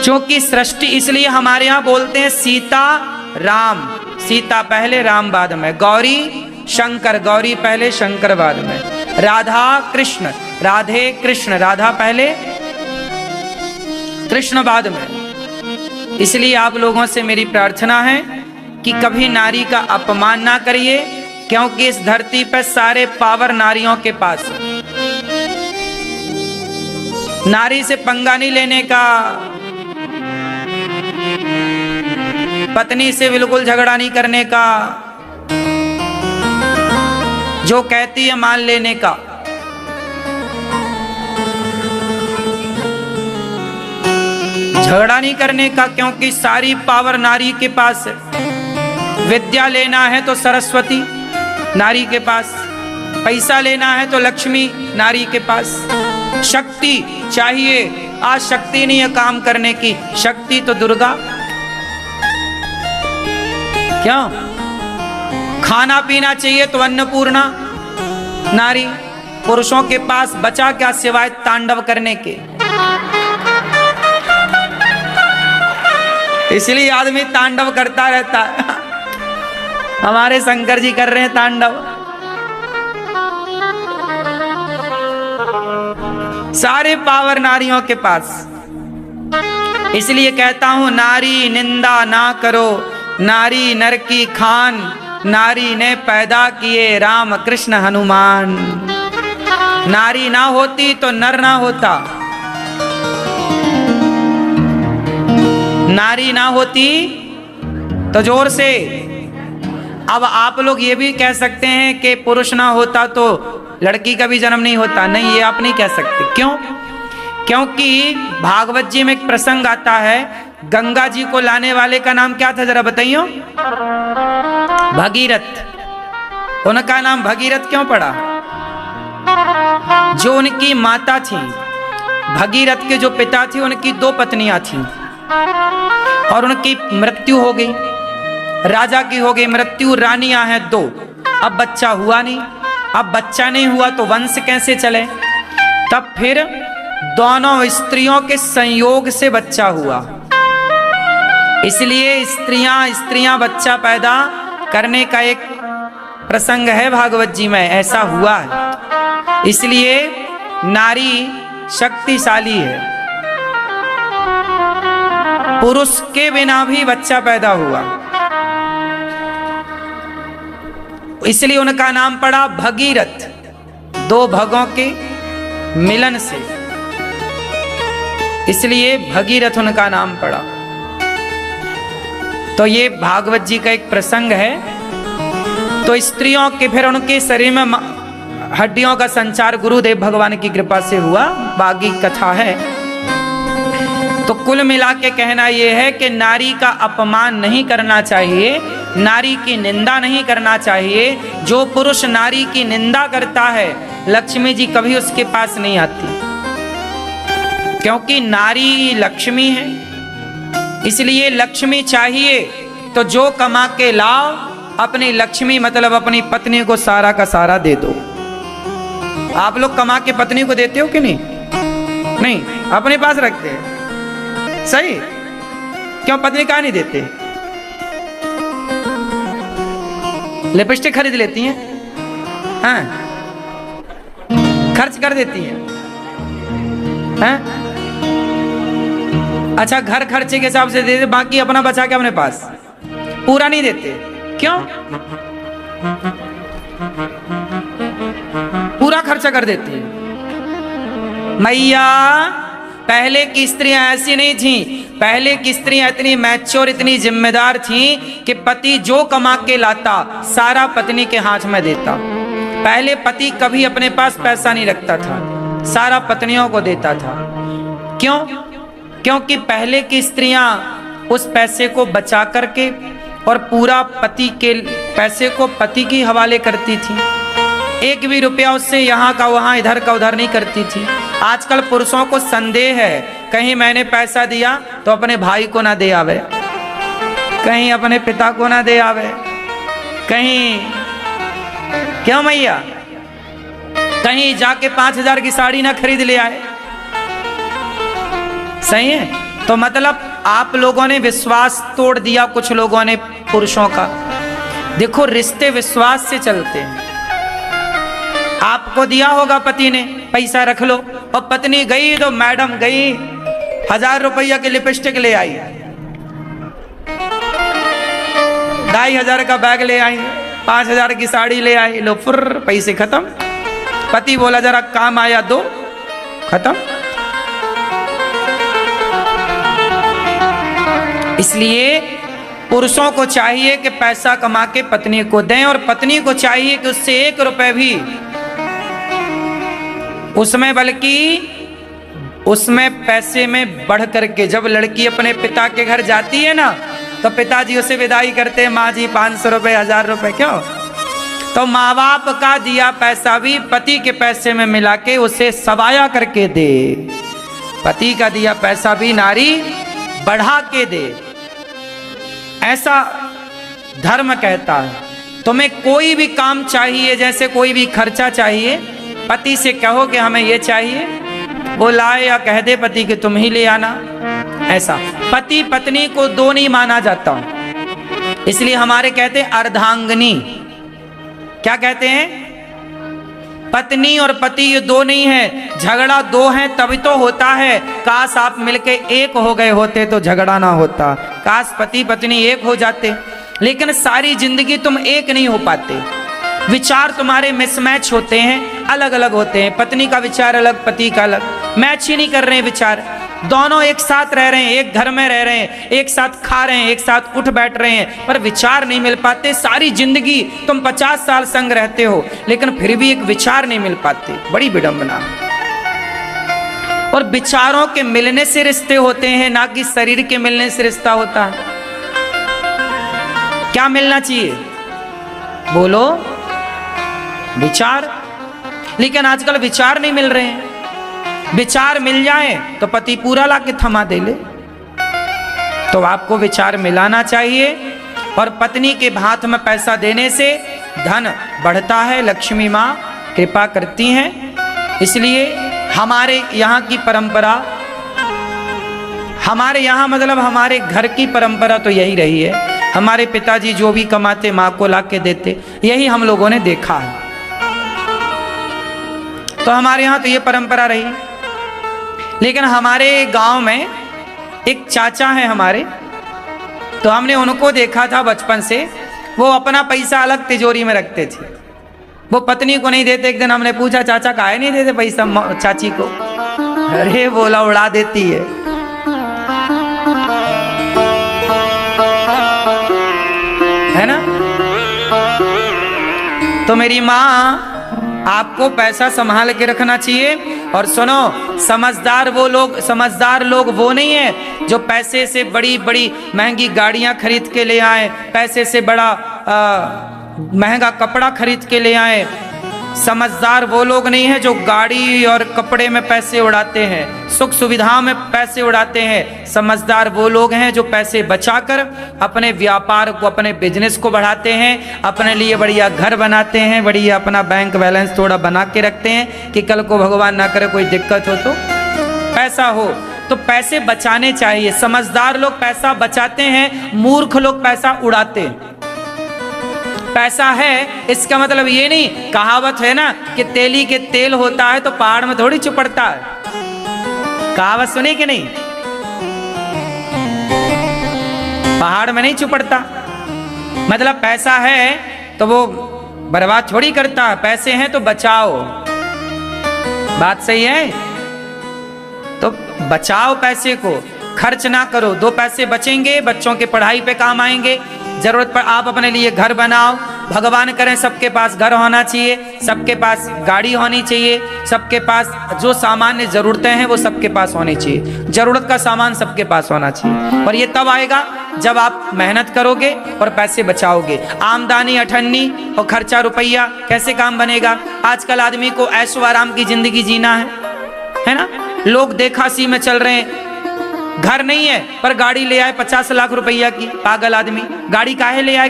क्योंकि सृष्टि, इसलिए हमारे यहाँ बोलते हैं सीता राम, सीता पहले राम बाद में, गौरी शंकर, गौरी पहले शंकर बाद में, राधा कृष्ण, राधे कृष्ण, राधा पहले कृष्ण बाद में। इसलिए आप लोगों से मेरी प्रार्थना है कि कभी नारी का अपमान ना करिए, क्योंकि इस धरती पर सारे पावर नारियों के पास है। नारी से पंगा नहीं लेने का, पत्नी से बिल्कुल झगड़ा नहीं करने का, जो कहती है मान लेने का। झगड़ा नहीं करने का, क्योंकि सारी पावर नारी के पास है। विद्या लेना है तो सरस्वती नारी के पास, पैसा लेना है तो लक्ष्मी नारी के पास, शक्ति चाहिए, आज शक्ति नहीं है काम करने की, शक्ति तो दुर्गा। क्यों? खाना पीना चाहिए तो अन्नपूर्णा नारी। पुरुषों के पास बचा क्या सिवाय तांडव करने के? इसलिए आदमी तांडव करता रहता है। हमारे शंकर जी कर रहे हैं तांडव। सारे पावर नारियों के पास। इसलिए कहता हूं नारी निंदा ना करो, नारी नर की खान, नारी ने पैदा किए राम कृष्ण हनुमान। नारी ना होती तो नर ना होता, नारी ना होती तो जोर से। अब आप लोग ये भी कह सकते हैं कि पुरुष ना होता तो लड़की का भी जन्म नहीं होता। नहीं, ये आप नहीं कह सकते। क्यों? क्योंकि भागवत जी में एक प्रसंग आता है, गंगा जी को लाने वाले का नाम क्या था जरा बताइयो? भगीरथ। उनका नाम भगीरथ क्यों पड़ा? जो उनकी माता थी, भगीरथ के जो पिता थे, उनकी 2 पत्नियां थीं और उनकी मृत्यु हो गई। राजा की हो गई मृत्यु, रानियां हैं 2। अब बच्चा हुआ नहीं। अब बच्चा नहीं हुआ तो वंश कैसे चले? तब फिर दोनों स्त्रियों के संयोग से बच्चा हुआ। इसलिए स्त्रियां बच्चा पैदा करने का एक प्रसंग है भागवत जी में, ऐसा हुआ है। इसलिए नारी शक्तिशाली है। पुरुष के बिना भी बच्चा पैदा हुआ, इसलिए उनका नाम पड़ा भगीरथ। 2 भगों के मिलन से, इसलिए भगीरथ उनका नाम पड़ा। तो ये भागवत जी का एक प्रसंग है। तो स्त्रियों के फिर उनके शरीर में हड्डियों का संचार गुरुदेव भगवान की कृपा से हुआ, बाकी कथा है। तो कुल मिला के कहना यह है कि नारी का अपमान नहीं करना चाहिए, नारी की निंदा नहीं करना चाहिए। जो पुरुष नारी की निंदा करता है, लक्ष्मी जी कभी उसके पास नहीं आती, क्योंकि नारी लक्ष्मी है। इसलिए लक्ष्मी चाहिए तो जो कमा के लाओ, अपनी लक्ष्मी मतलब अपनी पत्नी को सारा का सारा दे दो। आप लोग कमा के पत्नी को देते हो कि नहीं? नहीं, अपने पास रखते हैं। सही? क्यों पत्नी कहाँ नहीं देते? लिपस्टिक खरीद लेती हैं, हाँ, खर्च कर देती हैं, हाँ? अच्छा, घर खर्चे के हिसाब से दे दे, बाकी अपना बचा के अपने पास, पूरा नहीं देते। क्यों? पूरा खर्चा कर देती है। मैया, पहले की स्त्रियां ऐसी नहीं थी। पहले की स्त्रियां इतनी मैच्योर, इतनी जिम्मेदार थी कि पति जो कमा के लाता सारा पत्नी के हाथ में देता। पहले पति कभी अपने पास पैसा नहीं रखता था, सारा पत्नियों को देता था। क्यों? क्योंकि पहले की स्त्रियां उस पैसे को बचा करके और पूरा पति के पैसे को पति के हवाले करती थी। एक भी रुपया उससे यहाँ का वहाँ, इधर का उधर नहीं करती थी। आजकल पुरुषों को संदेह है, कहीं मैंने पैसा दिया तो अपने भाई को ना दे आवे, कहीं अपने पिता को ना दे आवे, कहीं, क्यों मैया, कहीं जाके 5,000 की साड़ी ना खरीद ले आए। सही है? तो मतलब आप लोगों ने विश्वास तोड़ दिया कुछ लोगों ने पुरुषों का। देखो रिश्ते विश्वास से चलते हैं। आपको दिया होगा पति ने पैसा रख लो, और पत्नी गई तो मैडम गई 1000 रुपया की लिपस्टिक ले आई, 2500 का बैग ले आई, 5000 की साड़ी ले आई, लो फुर पैसे खत्म। पति बोला जरा काम आया दो, खत्म। इसलिए पुरुषों को चाहिए कि पैसा कमा के पत्नी को दें, और पत्नी को चाहिए कि उससे 1 रुपए भी उसमें, बल्कि उसमें पैसे में बढ़ करके, जब लड़की अपने पिता के घर जाती है ना, तो पिताजी उसे विदाई करते हैं, माँ जी 500 रुपए 1000 रुपए, क्यों? तो माँ बाप का दिया पैसा भी पति के पैसे में मिला के उसे सवाया करके दे। पति का दिया पैसा भी नारी बढ़ा के दे, ऐसा धर्म कहता है। तुम्हें कोई भी काम चाहिए, जैसे कोई भी खर्चा चाहिए, पति से कहो कि हमें ये चाहिए, वो लाए, या कह दे पति कि तुम ही ले आना। ऐसा पति पत्नी को दो नहीं माना जाता, इसलिए हमारे कहते हैं अर्धांगिनी। क्या कहते हैं? पत्नी और पति ये दो नहीं है, झगड़ा दो है तभी तो होता है। काश आप मिलके एक हो गए होते तो झगड़ा ना होता, काश पति पत्नी एक हो जाते, लेकिन सारी जिंदगी तुम एक नहीं हो पाते। विचार तुम्हारे मिसमैच होते हैं, अलग अलग होते हैं। पत्नी का विचार अलग, पति का अलग, मैच ही नहीं कर रहे हैं विचार। दोनों एक साथ रह रहे हैं, एक घर में रह रहे हैं, एक साथ खा रहे हैं, एक साथ उठ बैठ रहे हैं, पर विचार नहीं मिल पाते। सारी जिंदगी तुम 50 साल संग रहते हो, लेकिन फिर भी एक विचार नहीं मिल पाते, बड़ी विडंबना। और विचारों के मिलने से रिश्ते होते हैं, ना कि शरीर के मिलने से रिश्ता होता है। क्या मिलना चाहिए? बोलो, विचार। लेकिन आजकल विचार नहीं मिल रहे हैं। विचार मिल जाए तो पति पूरा लाके थमा दे ले। तो आपको विचार मिलाना चाहिए, और पत्नी के हाथ में पैसा देने से धन बढ़ता है, लक्ष्मी माँ कृपा करती हैं। इसलिए हमारे यहाँ की परंपरा, हमारे यहाँ मतलब हमारे घर की परंपरा तो यही रही है। हमारे पिताजी जो भी कमाते माँ को लाके देते, यही हम लोगों ने देखा है। तो हमारे यहाँ तो ये परंपरा रही। लेकिन हमारे गांव में एक चाचा है हमारे, तो हमने उनको देखा था बचपन से, वो अपना पैसा अलग तिजोरी में रखते थे, वो पत्नी को नहीं देते। एक दिन हमने पूछा चाचा काहे नहीं देते पैसा चाची को? अरे बोला उड़ा देती है ना। तो मेरी माँ, आपको पैसा संभाल के रखना चाहिए। और सुनो, समझदार लोग वो नहीं है जो पैसे से बड़ी बड़ी महंगी गाड़ियां खरीद के ले आए, पैसे से बड़ा महंगा कपड़ा खरीद के ले आए। समझदार वो लोग नहीं है जो गाड़ी और कपड़े में पैसे उड़ाते हैं, सुख सुविधाओं में पैसे उड़ाते हैं। समझदार वो लोग हैं जो पैसे बचाकर अपने व्यापार को, अपने बिजनेस को बढ़ाते हैं, अपने लिए बढ़िया घर बनाते हैं, बढ़िया अपना बैंक बैलेंस थोड़ा बना के रखते हैं कि कल को भगवान ना करे कोई दिक्कत हो तो पैसा हो। तो पैसे बचाने चाहिए। समझदार लोग पैसा बचाते हैं, मूर्ख लोग पैसा उड़ाते हैं। पैसा है इसका मतलब ये नहीं, कहावत है ना कि तेली के तेल होता है तो पहाड़ में थोड़ी चिपड़ता है। कहावत सुनी कि नहीं? पहाड़ में नहीं चिपड़ता। मतलब पैसा है तो वो बर्बाद थोड़ी करता है। पैसे हैं तो बचाओ। बात सही है? तो बचाओ पैसे को, खर्च ना करो। 2 पैसे बचेंगे, बच्चों के पढ़ाई पे काम आएंगे। जरूरत पर आप अपने लिए घर बनाओ। भगवान करें सबके पास घर होना चाहिए, सबके पास गाड़ी होनी चाहिए, सबके पास जो सामान्य जरूरतें हैं वो सबके पास होनी चाहिए। जरूरत का सामान सबके पास होना चाहिए। और ये तब आएगा जब आप मेहनत करोगे और पैसे बचाओगे। आमदनी अठन्नी और खर्चा रुपया, कैसे काम बनेगा? आजकल आदमी को ऐशो आराम की जिंदगी जीना है ना। लोग देखासी में चल रहे हैं। घर नहीं है पर गाड़ी ले आए 50 लाख रुपया की। पागल आदमी। गाड़ी काहे ले आए?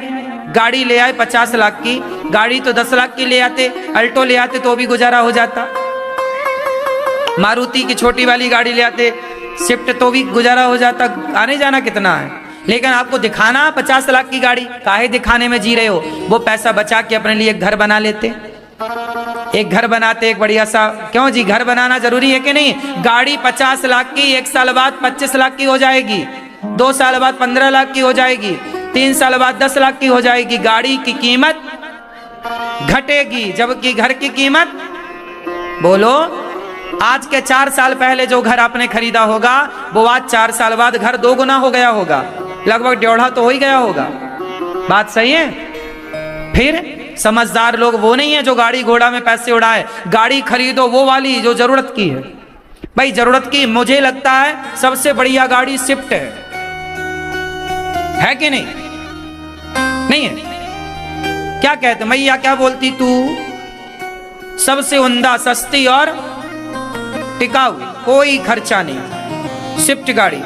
गाड़ी ले आए 50 लाख की। गाड़ी तो 10 लाख की ले आते, अल्टो ले आते तो भी गुजारा हो जाता। मारुति की छोटी वाली गाड़ी ले आते शिफ्ट तो भी गुजारा हो जाता, आने जाना कितना है। लेकिन आपको दिखाना 50 लाख की गाड़ी, काहे दिखाने में जी रहे हो? वो पैसा बचा के अपने लिए एक घर बना लेते, एक घर बनाते, एक बढ़िया सा। क्यों जी, घर बनाना जरूरी है कि नहीं? गाड़ी 50 लाख की 1 साल बाद 25 लाख की हो जाएगी, 2 साल बाद 15 लाख की हो जाएगी, 3 साल बाद 10 लाख की हो जाएगी। गाड़ी की कीमत घटेगी, जबकि घर की कीमत, बोलो, आज के 4 साल पहले जो घर आपने खरीदा होगा वो आज 4 साल बाद घर 2 गुना हो गया होगा, लगभग 1.5 तो हो ही गया होगा। बात सही है? फिर समझदार लोग वो नहीं है जो गाड़ी घोड़ा में पैसे उड़ाए। गाड़ी खरीदो वो वाली जो जरूरत की है। भाई जरूरत की मुझे लगता है सबसे बढ़िया गाड़ी स्विफ्ट है कि नहीं? नहीं है? क्या कहते मैया, क्या बोलती तू? सबसे उम्दा, सस्ती और टिकाऊ, कोई खर्चा नहीं, स्विफ्ट गाड़ी।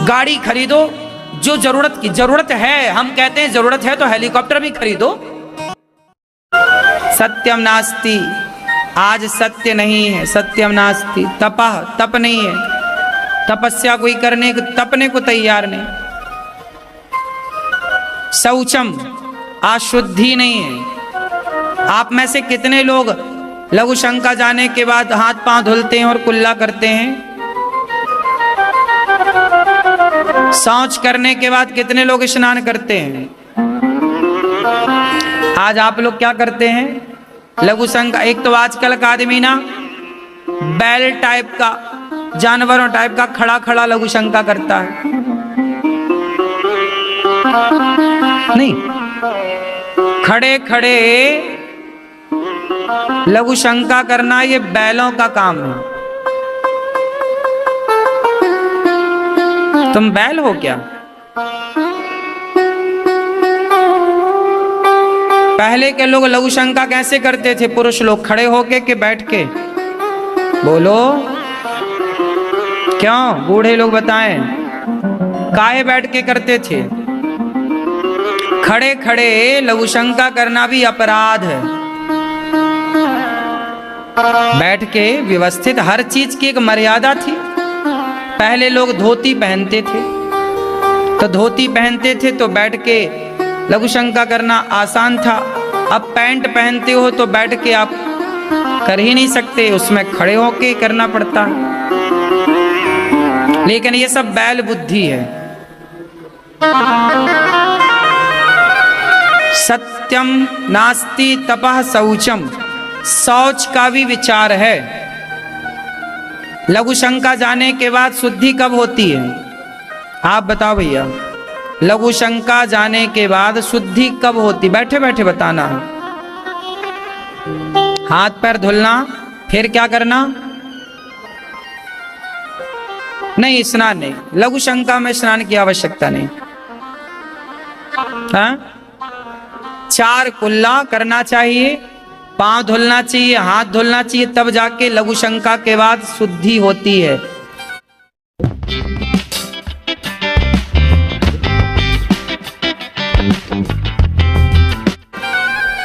गाड़ी खरीदो जो जरूरत की, जरूरत है, हम कहते हैं जरूरत है तो हेलीकॉप्टर भी खरीदो। सत्यम नास्ति, आज सत्य नहीं है, सत्यम नास्ति। तपह, तप नहीं है, तपस्या कोई करने को, तपने को तैयार नहीं। शौचम, अशुद्धि नहीं है। आप में से कितने लोग लघु शंका जाने के बाद हाथ पांव धुलते हैं और कुल्ला करते हैं? शौच करने के बाद कितने लोग स्नान करते हैं? आज आप लोग क्या करते हैं? लघु शंका, एक तो आजकल का आदमी ना बैल टाइप का, जानवरों टाइप का खड़ा खड़ा लघु शंका करता है। नहीं, खड़े खड़े लघु शंका करना ये बैलों का काम है। तुम बैल हो क्या? पहले के लोग लघु शंका कैसे करते थे? पुरुष लोग खड़े होके के बैठ के? बोलो, क्यों? बूढ़े लोग बताएं, काहे बैठ के करते थे? खड़े खड़े लघु शंका करना भी अपराध है। बैठ के व्यवस्थित, हर चीज की एक मर्यादा थी। पहले लोग धोती पहनते थे, तो धोती पहनते थे तो बैठ के लघु शंका करना आसान था। अब पैंट पहनते हो तो बैठ के आप कर ही नहीं सकते, उसमें खड़े होके करना पड़ता है। लेकिन ये सब बैल बुद्धि है। सत्यम नास्ति तपः शौचम, शौच का भी विचार है। लघु शंका जाने के बाद शुद्धि कब होती है? आप बताओ भैया, लघु शंका जाने के बाद शुद्धि कब होती? बैठे बैठे बताना है। हाथ पैर धुलना, फिर क्या करना? नहीं, स्नान नहीं, लघु शंका में स्नान की आवश्यकता नहीं। हाँ? 4 कुल्ला करना चाहिए, पांव धुलना चाहिए, हाथ धुलना चाहिए, तब जाके लघु शंका के बाद शुद्धि होती है।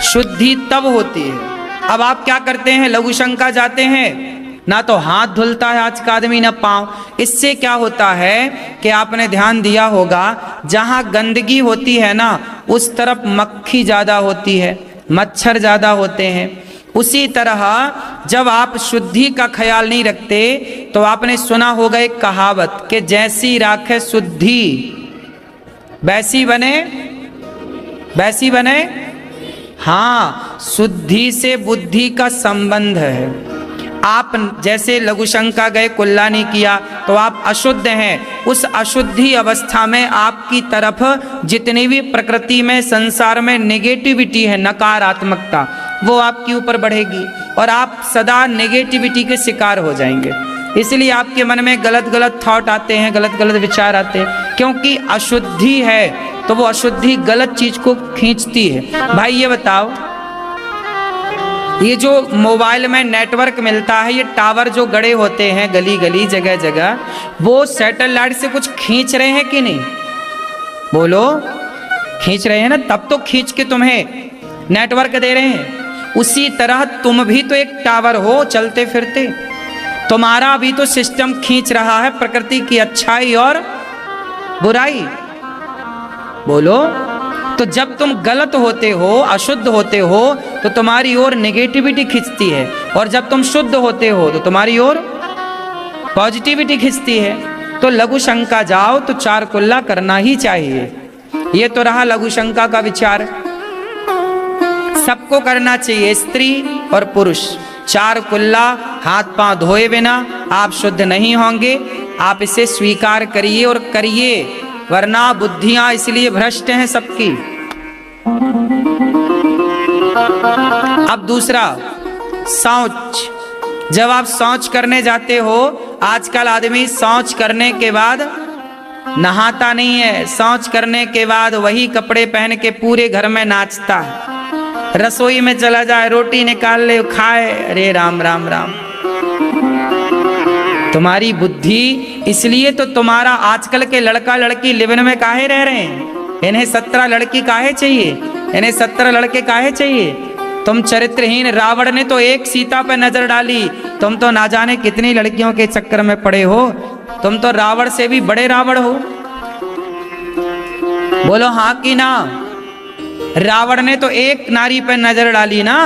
शुद्धि तब होती है। अब आप क्या करते हैं? लघु शंका जाते हैं, ना तो हाथ धुलता है आज का आदमी, ना पांव। इससे क्या होता है कि आपने ध्यान दिया होगा, जहां गंदगी होती है ना उस तरफ मक्खी ज्यादा होती है, मच्छर ज्यादा होते हैं। उसी तरह जब आप शुद्धि का ख्याल नहीं रखते तो आपने सुना होगा एक कहावत कि जैसी राखे शुद्धि वैसी बने, वैसी बने। हाँ, शुद्धि से बुद्धि का संबंध है। आप जैसे लघु शंका गए, कुल्ला नहीं किया, तो आप अशुद्ध हैं। उस अशुद्धि अवस्था में आपकी तरफ जितनी भी प्रकृति में, संसार में नेगेटिविटी है, नकारात्मकता, वो आपके ऊपर बढ़ेगी और आप सदा नेगेटिविटी के शिकार हो जाएंगे। इसलिए आपके मन में गलत गलत थॉट आते हैं, गलत गलत विचार आते हैं, क्योंकि अशुद्धि है तो वो अशुद्धि गलत चीज को खींचती है। भाई ये बताओ, ये जो मोबाइल में नेटवर्क मिलता है, ये टावर जो गड़े होते हैं गली गली जगह जगह, वो सैटेलाइट से कुछ खींच रहे हैं कि नहीं? बोलो, खींच रहे हैं ना, तब तो खींच के तुम्हें नेटवर्क दे रहे हैं। उसी तरह तुम भी तो एक टावर हो चलते फिरते। तुम्हारा भी तो सिस्टम खींच रहा है प्रकृति की अच्छाई और बुराई। बोलो, तो जब तुम गलत होते हो, अशुद्ध होते हो, तो तुम्हारी ओर नेगेटिविटी खींचती है, और जब तुम शुद्ध होते हो तो तुम्हारी ओर पॉजिटिविटी खींचती है। तो लघु शंका जाओ तो चार कुल्ला करना ही चाहिए। ये तो रहा लघु शंका का विचार। सबको करना चाहिए, स्त्री और पुरुष। चार कुल्ला हाथ पांव धोए बिना आप शुद्ध नहीं होंगे। आप इसे स्वीकार करिए और करिए, वरना बुद्धियां इसलिए भ्रष्ट हैं सबकी। अब दूसरा, शौच। जब आप शौच करने जाते हो, आजकल आदमी शौच करने के बाद नहाता नहीं है, शौच करने के बाद वही कपड़े पहन के पूरे घर में नाचता है। रसोई में चला जाए, रोटी निकाल ले, खाए, अरे राम राम राम। तुम्हारी बुद्धि, इसलिए तो तुम्हारा आजकल के लड़का लड़की लिवन में काहे रह रहे हैं। इन्हें 17 लड़की काहे चाहिए, इन्हें 17 लड़के काहे चाहिए। तुम चरित्रहीन, रावण ने तो एक सीता पर नजर डाली, तुम तो ना जाने कितनी लड़कियों के चक्कर में पड़े हो। तुम तो रावण से भी बड़े रावण हो। बोलो हाँ कि ना। रावण ने तो एक नारी पर नजर डाली ना।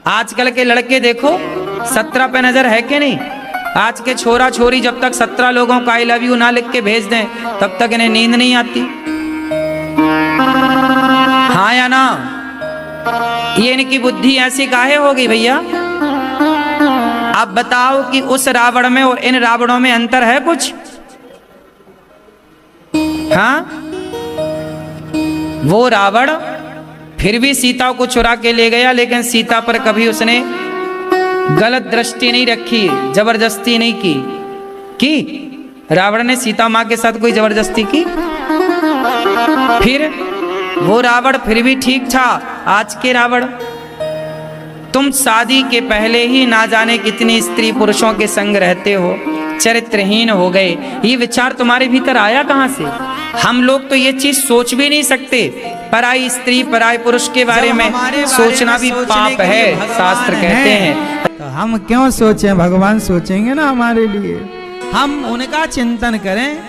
आजकल के लड़के देखो 17 पे नजर है कि नहीं। आज के छोरा छोरी जब तक 17 लोगों का आई लव यू ना लिख के भेज दें, तब तक इन्हें नींद नहीं आती। हाँ या ना। ये इनकी बुद्धि ऐसी काहे होगी भैया। आप बताओ कि उस रावण में और इन रावणों में अंतर है कुछ। हाँ, वो रावण फिर भी सीता को चुरा के ले गया, लेकिन सीता पर कभी उसने गलत दृष्टि नहीं रखी, जबरदस्ती नहीं की। रावण ने सीता मां के साथ कोई जबरदस्ती की? फिर वो रावण फिर भी ठीक था। आज के रावण, तुम शादी के पहले ही ना जाने कितनी स्त्री पुरुषों के संग रहते हो, चरित्रहीन हो गए। ये विचार तुम्हारे भीतर आया कहां से? हम लोग तो ये चीज सोच भी नहीं सकते। पराई स्त्री पराई पुरुष के बारे में सोचना भी पाप है, शास्त्र कहते हैं। तो हम क्यों सोचें, भगवान सोचेंगे ना हमारे लिए। हम उनका चिंतन करें,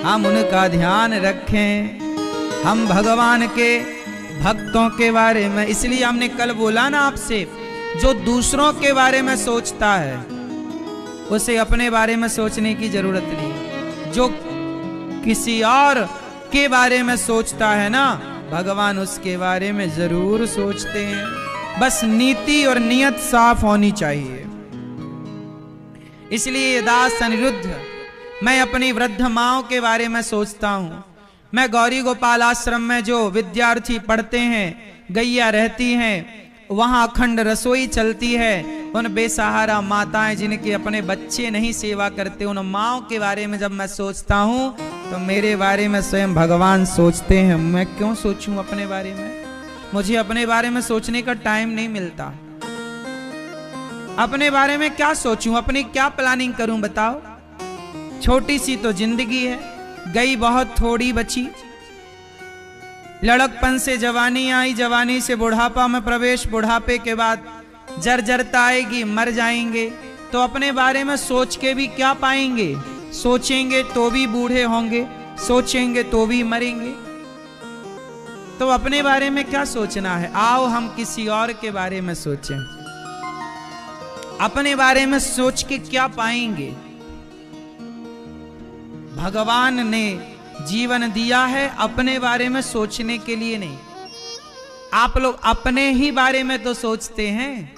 हम उनका ध्यान रखें, हम भगवान के भक्तों के बारे में। इसलिए हमने कल बोला ना आपसे, जो दूसरों के बारे में सोचता है उसे अपने बारे में सोचने की जरूरत नहीं। जो किसी और के बारे में सोचता है ना, भगवान उसके बारे में जरूर सोचते हैं। बस नीति और नियत साफ होनी चाहिए। इसलिए दास अनिरुद्ध, मैं अपनी वृद्ध माओं के बारे में सोचता हूँ। मैं गौरी गोपाल आश्रम में जो विद्यार्थी पढ़ते हैं, गैया रहती हैं, वहाँ अखंड रसोई चलती है। उन बेसहारा माताएं जिनके अपने बच्चे नहीं सेवा करते, उन माओं के बारे में जब मैं सोचता हूँ तो मेरे बारे में स्वयं भगवान सोचते हैं। मैं क्यों सोचूं अपने बारे में? मुझे अपने बारे में सोचने का टाइम नहीं मिलता। अपने बारे में क्या सोचूं, अपनी क्या प्लानिंग करूं बताओ। छोटी सी तो जिंदगी है, गई बहुत थोड़ी बची। लड़कपन से जवानी आई, जवानी से बुढ़ापा में प्रवेश, बुढ़ापे के बाद जर्जरता आएगी, मर जाएंगे। तो अपने बारे में सोच के भी क्या पाएंगे? सोचेंगे तो भी बूढ़े होंगे, सोचेंगे तो भी मरेंगे। तो अपने बारे में क्या सोचना है? आओ हम किसी और के बारे में सोचें। अपने बारे में सोच के क्या पाएंगे? भगवान ने जीवन दिया है अपने बारे में सोचने के लिए नहीं। आप लोग अपने ही बारे में तो सोचते हैं,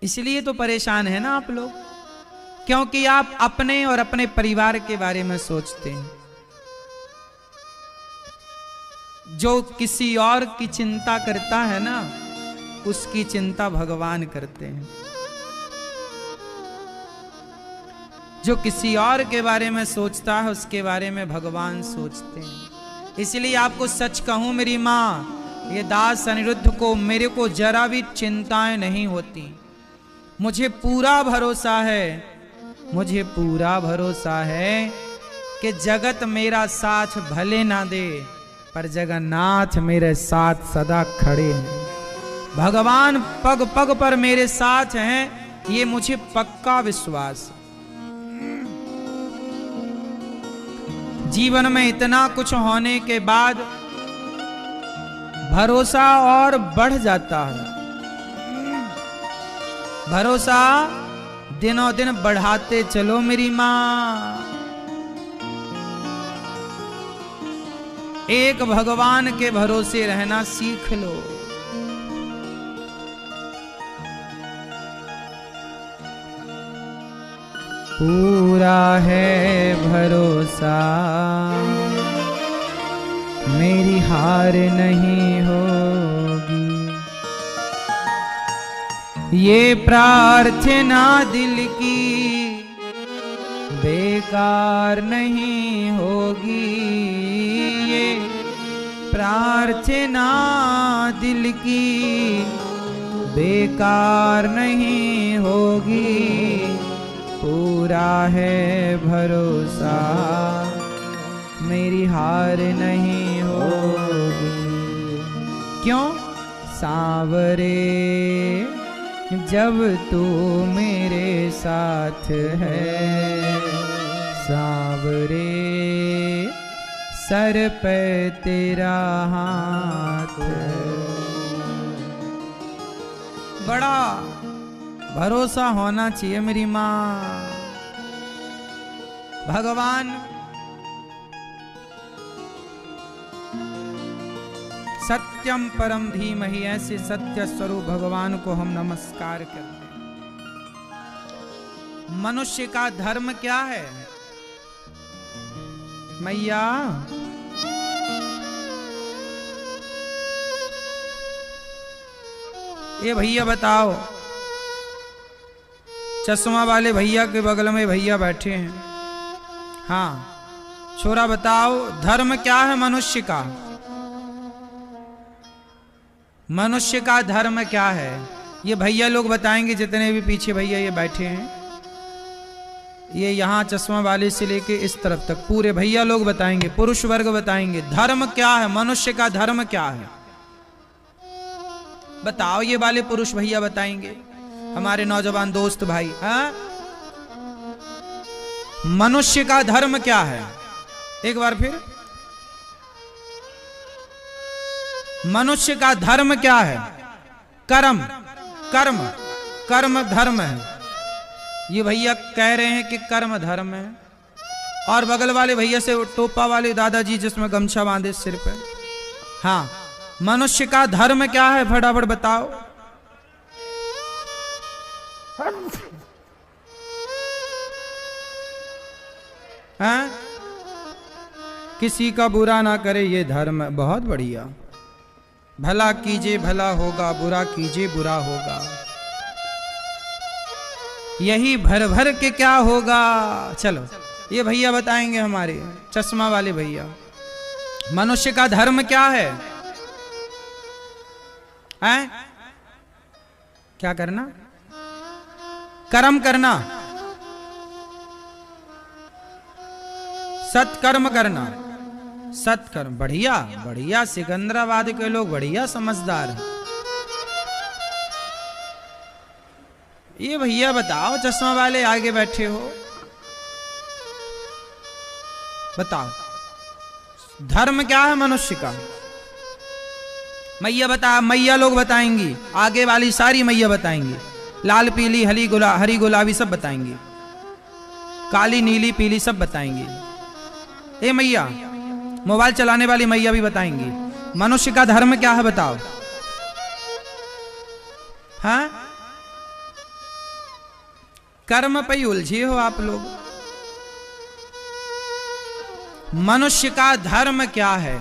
इसलिए तो परेशान है ना आप लोग, क्योंकि आप अपने और अपने परिवार के बारे में सोचते हैं। जो किसी और की चिंता करता है ना, उसकी चिंता भगवान करते हैं। जो किसी और के बारे में सोचता है, उसके बारे में भगवान सोचते हैं। इसलिए आपको सच कहूं मेरी माँ, ये दास अनिरुद्ध को, मेरे को जरा भी चिंताएं नहीं होती। मुझे पूरा भरोसा है, मुझे पूरा भरोसा है कि जगत मेरा साथ भले ना दे, पर जगन्नाथ मेरे साथ सदा खड़े हैं। भगवान पग पग पर मेरे साथ हैं, ये मुझे पक्का विश्वास है। जीवन में इतना कुछ होने के बाद भरोसा और बढ़ जाता है। भरोसा दिनों दिन बढ़ाते चलो मेरी माँ। एक भगवान के भरोसे रहना सीख लो। पूरा है भरोसा मेरी हार नहीं होगी। ये प्रार्थना दिल की बेकार नहीं होगी। ये प्रार्थना दिल की बेकार नहीं होगी। पूरा है भरोसा मेरी हार नहीं होगी। क्यों? सांवरे जब तू मेरे साथ है, सांवरे सर पे तेरा हाथ। बड़ा भरोसा होना चाहिए मेरी माँ। भगवान सत्यम परम धीमहि, ऐसे सत्य स्वरूप भगवान को हम नमस्कार करते हैं। मनुष्य का धर्म क्या है मैया? ये भैया बताओ, चश्मा वाले भैया के बगल में भैया बैठे हैं। हाँ छोरा बताओ, धर्म क्या है मनुष्य का? मनुष्य का धर्म क्या है? ये भैया लोग बताएंगे, जितने भी पीछे भैया ये बैठे हैं, ये यहाँ चश्मा वाले से लेके इस तरफ तक पूरे भैया लोग बताएंगे, पुरुष वर्ग बताएंगे धर्म क्या है, मनुष्य का धर्म क्या है। बताओ, ये वाले पुरुष भैया बताएंगे, हमारे नौजवान दोस्त भाई। हाँ, मनुष्य का धर्म क्या है? एक बार फिर, मनुष्य का धर्म क्या है? कर्म, कर्म, कर्म धर्म है। ये भैया कह रहे हैं कि कर्म धर्म है। और बगल वाले भैया से टोपा वाले दादाजी जिसमें गमछा बांधे सिर पे, हाँ, मनुष्य का धर्म क्या है? फटाफट बताओ। हाँ? किसी का बुरा ना करे, ये धर्म है। बहुत बढ़िया। भला कीजिए भला होगा, बुरा कीजिए बुरा होगा। यही भर भर के क्या होगा। चलो, ये भैया बताएंगे, हमारे चश्मा वाले भैया, मनुष्य का धर्म क्या है? हैं? क्या करना? कर्म करना, सत्कर्म करना, सत्कर्म। बढ़िया बढ़िया, सिकंदराबाद के लोग बढ़िया समझदार हैं। ये भैया बताओ, चश्मा वाले आगे बैठे हो, बताओ धर्म क्या है मनुष्य का? मैया बता, मैया लोग बताएंगी, आगे वाली सारी मैया बताएंगी, लाल पीली हरी गुलाबी सब बताएंगी, काली नीली पीली सब बताएंगी। ए मैया, मोबाइल चलाने वाली मैया भी बताएंगी, मनुष्य का धर्म क्या है बताओ। हाँ, कर्म पे उलझे हो आप लोग। मनुष्य का धर्म क्या है?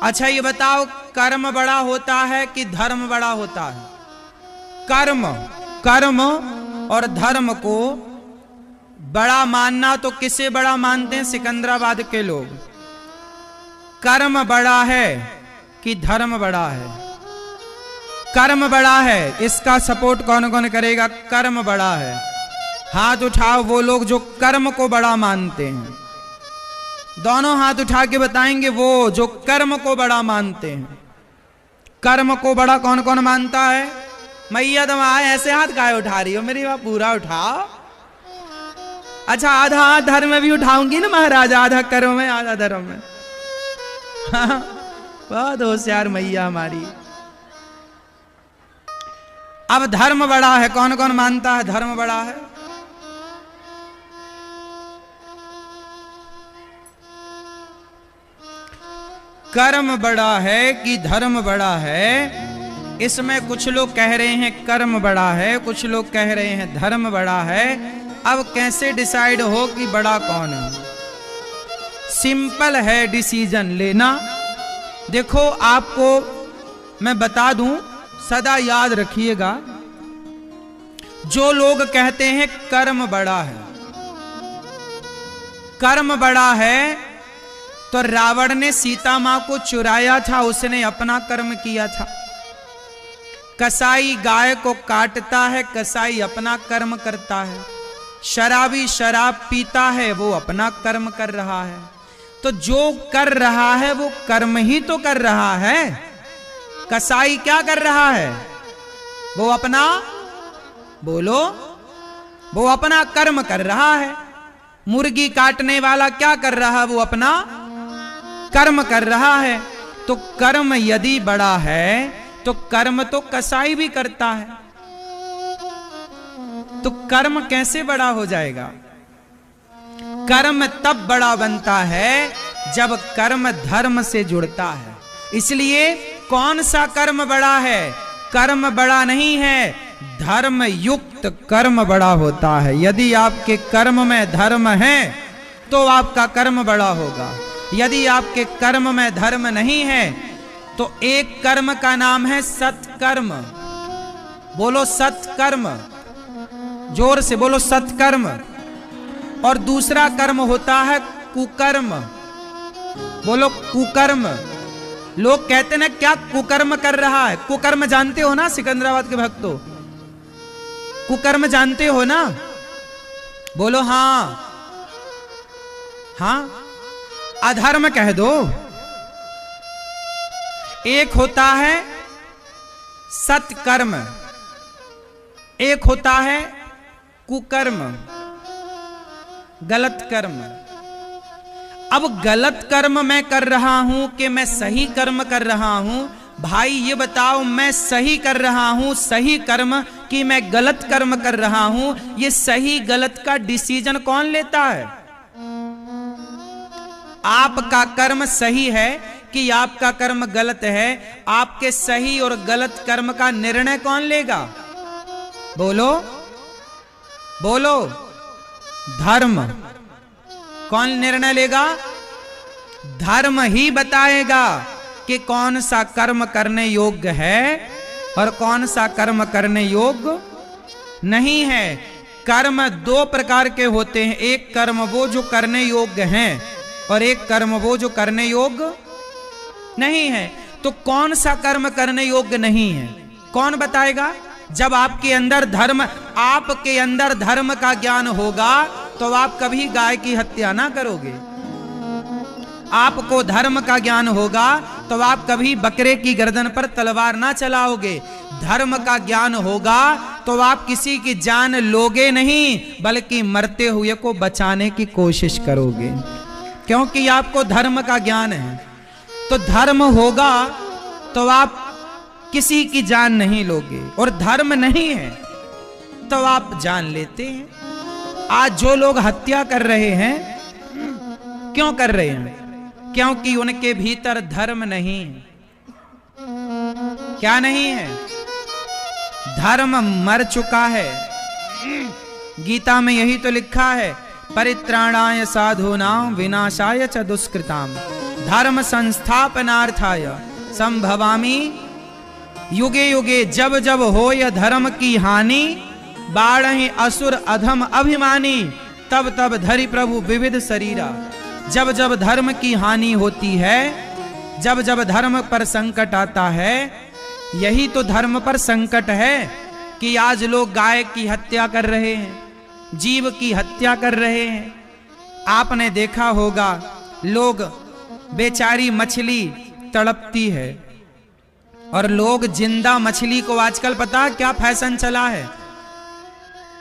अच्छा ये बताओ, कर्म बड़ा होता है कि धर्म बड़ा होता है? कर्म, कर्म और धर्म को बड़ा मानना तो किसे बड़ा मानते हैं सिकंदराबाद के लोग? कर्म बड़ा है कि धर्म बड़ा है? कर्म बड़ा है, इसका सपोर्ट कौन कौन करेगा? कर्म बड़ा है। हाथ उठाओ वो लोग जो कर्म को बड़ा मानते हैं। दोनों हाथ उठा के बताएंगे वो जो कर्म को बड़ा मानते हैं। कर्म को बड़ा कौन कौन मानता है? मैया तुम ऐसे हाथ काहे उठा रही हो, मेरी बात पूरा उठाओ। अच्छा आधा हाथ धर्म में भी उठाऊंगी ना महाराज, आधा कर्म में आधा धर्म में। हाँ, बहुत होशियार मैया हमारी। अब धर्म बड़ा है, कौन कौन मानता है धर्म बड़ा है? कर्म बड़ा है कि धर्म बड़ा है, इसमें कुछ लोग कह रहे हैं कर्म बड़ा है, कुछ लोग कह रहे हैं धर्म बड़ा है। अब कैसे डिसाइड हो कि बड़ा कौन है? सिंपल है डिसीजन लेना। देखो आपको मैं बता दूं, सदा याद रखिएगा, जो लोग कहते हैं कर्म बड़ा है, कर्म बड़ा है, तो रावण ने सीता मां को चुराया था, उसने अपना कर्म किया था। कसाई गाय को काटता है, कसाई अपना कर्म करता है। शराबी शराब पीता है, वो अपना कर्म कर रहा है। तो जो कर रहा है वो कर्म ही तो कर रहा है। कसाई क्या कर रहा है? वो अपना, बोलो, वो अपना कर्म कर रहा है। मुर्गी काटने वाला क्या कर रहा है? वो अपना कर्म कर रहा है। तो कर्म यदि बड़ा है तो कर्म तो कसाई भी करता है, तो कर्म कैसे बड़ा हो जाएगा? कर्म तब बड़ा बनता है जब कर्म धर्म से जुड़ता है। इसलिए कौन सा कर्म बड़ा है? कर्म बड़ा नहीं है, धर्म युक्त कर्म बड़ा होता है। यदि आपके कर्म में धर्म है तो आपका कर्म बड़ा होगा। यदि आपके कर्म में धर्म नहीं है तो एक कर्म का नाम है सत्कर्म। बोलो सत्कर्म, जोर से बोलो सत्कर्म। और दूसरा कर्म होता है कुकर्म। बोलो कुकर्म। लोग कहते ना क्या कुकर्म कर रहा है? कुकर्म जानते हो ना सिकंदराबाद के भक्तों? कुकर्म जानते हो ना? बोलो हाँ। हाँ, अधर्म कह दो। एक होता है सत्कर्म, एक होता है कुकर्म, गलत कर्म। अब गलत कर्म मैं कर रहा हूं कि मैं सही कर्म कर रहा हूं? भाई ये बताओ, मैं सही कर रहा हूं सही कर्म कि मैं गलत कर्म कर रहा हूं? ये सही गलत का डिसीजन कौन लेता है? आपका कर्म सही है कि आपका कर्म गलत है? आपके सही और गलत कर्म का निर्णय कौन लेगा? बोलो बोलो। धर्म। कौन निर्णय लेगा? धर्म ही बताएगा कि कौन सा कर्म करने योग्य है और कौन सा कर्म करने योग्य नहीं है। कर्म दो प्रकार के होते हैं, एक कर्म वो जो करने योग्य हैं और एक कर्म वो जो करने योग्य नहीं है। तो कौन सा कर्म करने योग्य नहीं है कौन बताएगा? जब आपके अंदर धर्म का ज्ञान होगा तो आप कभी गाय की हत्या ना करोगे। आपको धर्म का ज्ञान होगा तो आप कभी बकरे की गर्दन पर तलवार ना चलाओगे। धर्म का ज्ञान होगा तो आप किसी की जान लोगे नहीं, बल्कि मरते हुए को बचाने की कोशिश करोगे, क्योंकि आपको धर्म का ज्ञान है। तो धर्म होगा तो आप किसी की जान नहीं लोगे, और धर्म नहीं है तो आप जान लेते हैं। आज जो लोग हत्या कर रहे हैं, क्यों कर रहे हैं? क्योंकि उनके भीतर धर्म नहीं है। क्या नहीं है? धर्म मर चुका है। गीता में यही तो लिखा है, परित्राणाय साधूनां विनाशाय च दुष्कृताम धर्म संस्थापनार्थाय संभवामि युगे युगे। जब जब हो यह धर्म की हानि, बाढ़हि असुर अधम अभिमानी, तब तब धरि प्रभु विविध शरीरा। जब जब धर्म की हानि होती है, जब जब धर्म पर संकट आता है, यही तो धर्म पर संकट है कि आज लोग गाय की हत्या कर रहे हैं, जीव की हत्या कर रहे हैं। आपने देखा होगा, लोग बेचारी मछली तड़पती है और लोग जिंदा मछली को, आजकल पता है क्या फैशन चला है,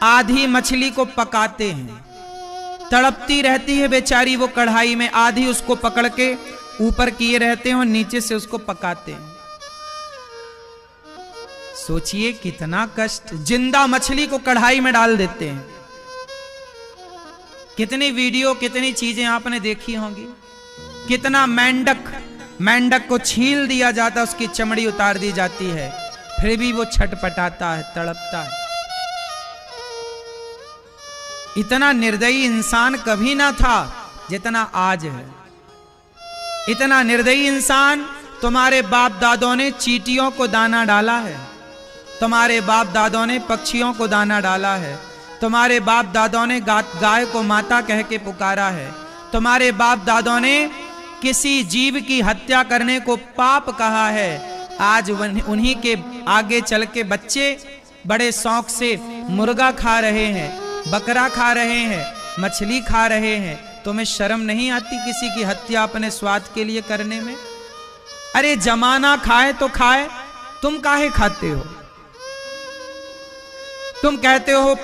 आधी मछली को पकाते हैं, तड़पती रहती है बेचारी वो कढ़ाई में, आधी उसको पकड़ के ऊपर किए रहते हैं और नीचे से उसको पकाते हैं। सोचिए कितना कष्ट, जिंदा मछली को कढ़ाई में डाल देते हैं। कितनी वीडियो, कितनी चीजें आपने देखी होंगी। कितना मेंढक को छील दिया जाता है, उसकी चमड़ी उतार दी जाती है, फिर भी वो छटपटाता है, तड़पता है। इतना निर्दयी इंसान कभी ना था जितना आज है। इतना निर्दयी इंसान, तुम्हारे बाप दादों ने चींटियों को दाना डाला है, तुम्हारे बाप दादों ने पक्षियों को दाना डाला है, तुम्हारे बाप दादों ने गाय को माता कह के पुकारा है, तुम्हारे बाप दादों ने किसी जीव की हत्या करने को पाप कहा है। आज उन्हीं के आगे चल के बच्चे बड़े शौक से मुर्गा खा रहे हैं, बकरा खा रहे हैं, मछली खा रहे हैं। तुम्हें शर्म नहीं आती किसी की हत्या अपने स्वाद के लिए करने में? अरे जमाना खाए तो खाए, तुम काहे खाते हो? तुम कहते हो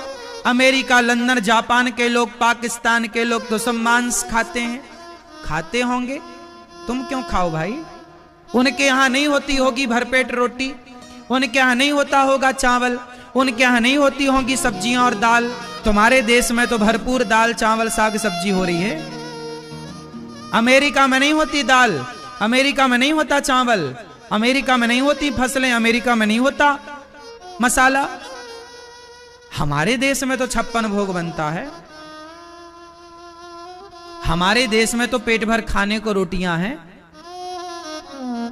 अमेरिका, लंदन, जापान के लोग, पाकिस्तान के लोग तो सब मांस खाते हैं। खाते होंगे, तुम क्यों खाओ भाई? उनके यहां नहीं होती होगी भरपेट रोटी, उनके यहां नहीं होता होगा चावल, उनके यहां नहीं होती होंगी सब्जियां और दाल। तुम्हारे देश में तो भरपूर दाल, चावल, साग, सब्जी हो रही है। अमेरिका में नहीं होती दाल, अमेरिका में नहीं होता चावल, अमेरिका में नहीं होती फसलें, अमेरिका में नहीं होता मसाला। हमारे देश में तो 56 भोग बनता है। हमारे देश में तो पेट भर खाने को रोटियां हैं।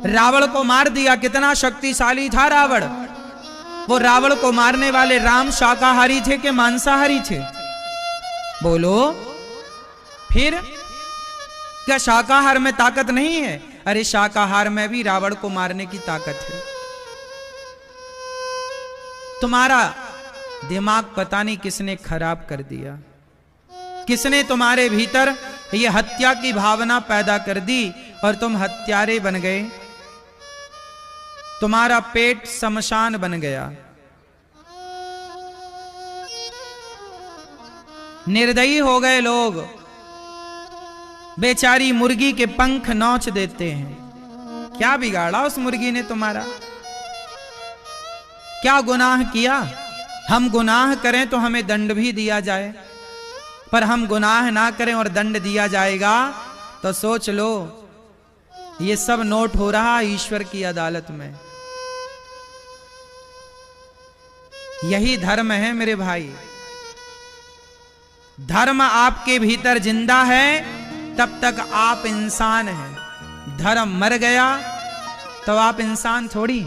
रावण को मार दिया, कितना शक्तिशाली था रावण। वो रावण को मारने वाले राम शाकाहारी थे कि मांसाहारी थे? बोलो। फिर क्या शाकाहार में ताकत नहीं है? अरे शाकाहार में भी रावण को मारने की ताकत है। तुम्हारा दिमाग पता नहीं किसने खराब कर दिया, किसने तुम्हारे भीतर ये हत्या की भावना पैदा कर दी और तुम हत्यारे बन गए। तुम्हारा पेट शमशान बन गया। निर्दयी हो गए लोग। बेचारी मुर्गी के पंख नोच देते हैं। क्या बिगाड़ा उस मुर्गी ने तुम्हारा? क्या गुनाह किया? हम गुनाह करें तो हमें दंड भी दिया जाए, पर हम गुनाह ना करें और दंड दिया जाएगा तो सोच लो ये सब नोट हो रहा ईश्वर की अदालत में। यही धर्म है मेरे भाई। धर्म आपके भीतर जिंदा है तब तक आप इंसान हैं। धर्म मर गया तो आप इंसान थोड़ी,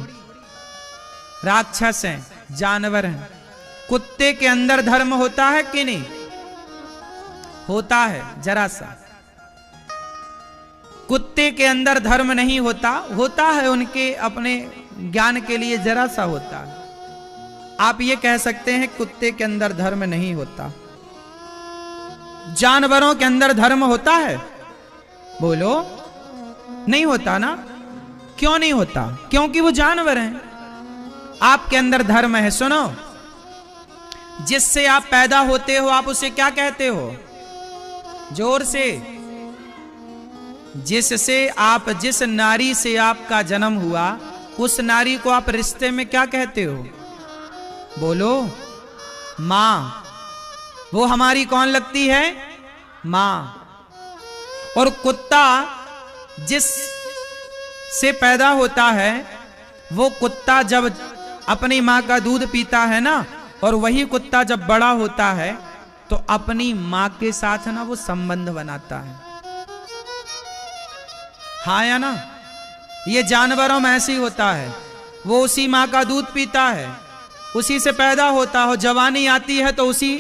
राक्षस हैं, जानवर हैं। कुत्ते के अंदर धर्म होता है कि नहीं? होता है, जरा सा। कुत्ते के अंदर धर्म नहीं होता, होता है उनके अपने ज्ञान के लिए जरा सा होता है। आप ये कह सकते हैं कुत्ते के अंदर धर्म नहीं होता। जानवरों के अंदर धर्म होता है? बोलो। नहीं होता ना? क्यों नहीं होता? क्योंकि वो जानवर हैं। आपके अंदर धर्म है। सुनो, जिससे आप पैदा होते हो आप उसे क्या कहते हो? जोर से। जिस नारी से आपका जन्म हुआ उस नारी को आप रिश्ते में क्या कहते हो? बोलो। मां। वो हमारी कौन लगती है? मां। और कुत्ता जिस से पैदा होता है वो कुत्ता जब अपनी मां का दूध पीता है ना, और वही कुत्ता जब बड़ा होता है तो अपनी मां के साथ ना वो संबंध बनाता है। हाँ या ना? ये जानवरों में ऐसे ही होता है। वो उसी मां का दूध पीता है, उसी से पैदा होता हो, जवानी आती है तो उसी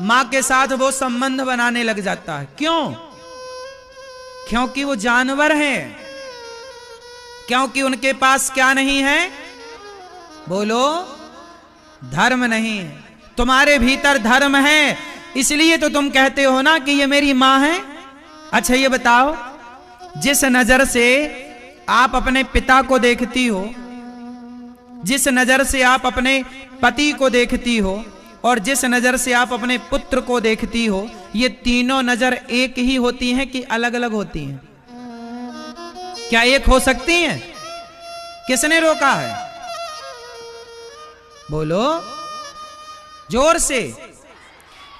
मां के साथ वो संबंध बनाने लग जाता है। क्यों? क्योंकि वो जानवर हैं। क्योंकि उनके पास क्या नहीं है? बोलो। धर्म नहीं है। तुम्हारे भीतर धर्म है, इसलिए तो तुम कहते हो ना कि ये मेरी मां है। अच्छा ये बताओ, जिस नजर से आप अपने पिता को देखती हो, जिस नजर से आप अपने पति को देखती हो, और जिस नजर से आप अपने पुत्र को देखती हो, ये तीनों नजर एक ही होती हैं कि अलग अलग होती हैं? क्या एक हो सकती हैं? किसने रोका है? बोलो जोर से।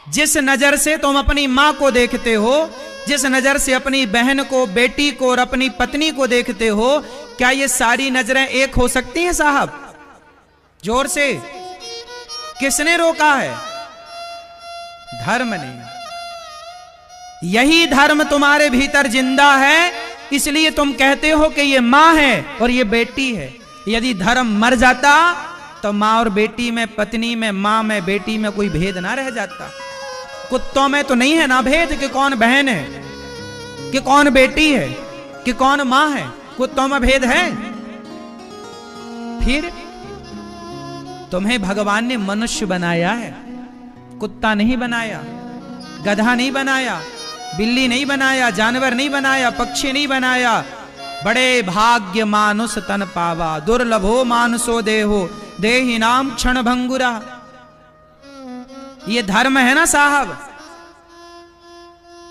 जिस नजर से तुम अपनी मां को देखते हो, जिस नजर से अपनी बहन को, बेटी को और अपनी पत्नी को देखते हो, क्या ये सारी नजरें एक हो सकती हैं साहब? जोर से। किसने रोका है? धर्म ने। यही धर्म तुम्हारे भीतर जिंदा है, इसलिए तुम कहते हो कि ये मां है और ये बेटी है। यदि धर्म मर जाता तो मां और बेटी में, पत्नी में, मां में, बेटी में कोई भेद ना रह जाता। कुत्तों में तो नहीं है ना भेद कि कौन बहन है, कि कौन बेटी है, कि कौन मां है। कुत्तों में भेद है? फिर तुम्हें भगवान ने मनुष्य बनाया है, कुत्ता नहीं बनाया, गधा नहीं बनाया, बिल्ली नहीं बनाया, जानवर नहीं बनाया, पक्षी नहीं बनाया। बड़े भाग्य मानुष तन पावा, दुर्लभो मानुषो देहो, देहि नाम क्षण भंगुरा। ये धर्म है ना साहब?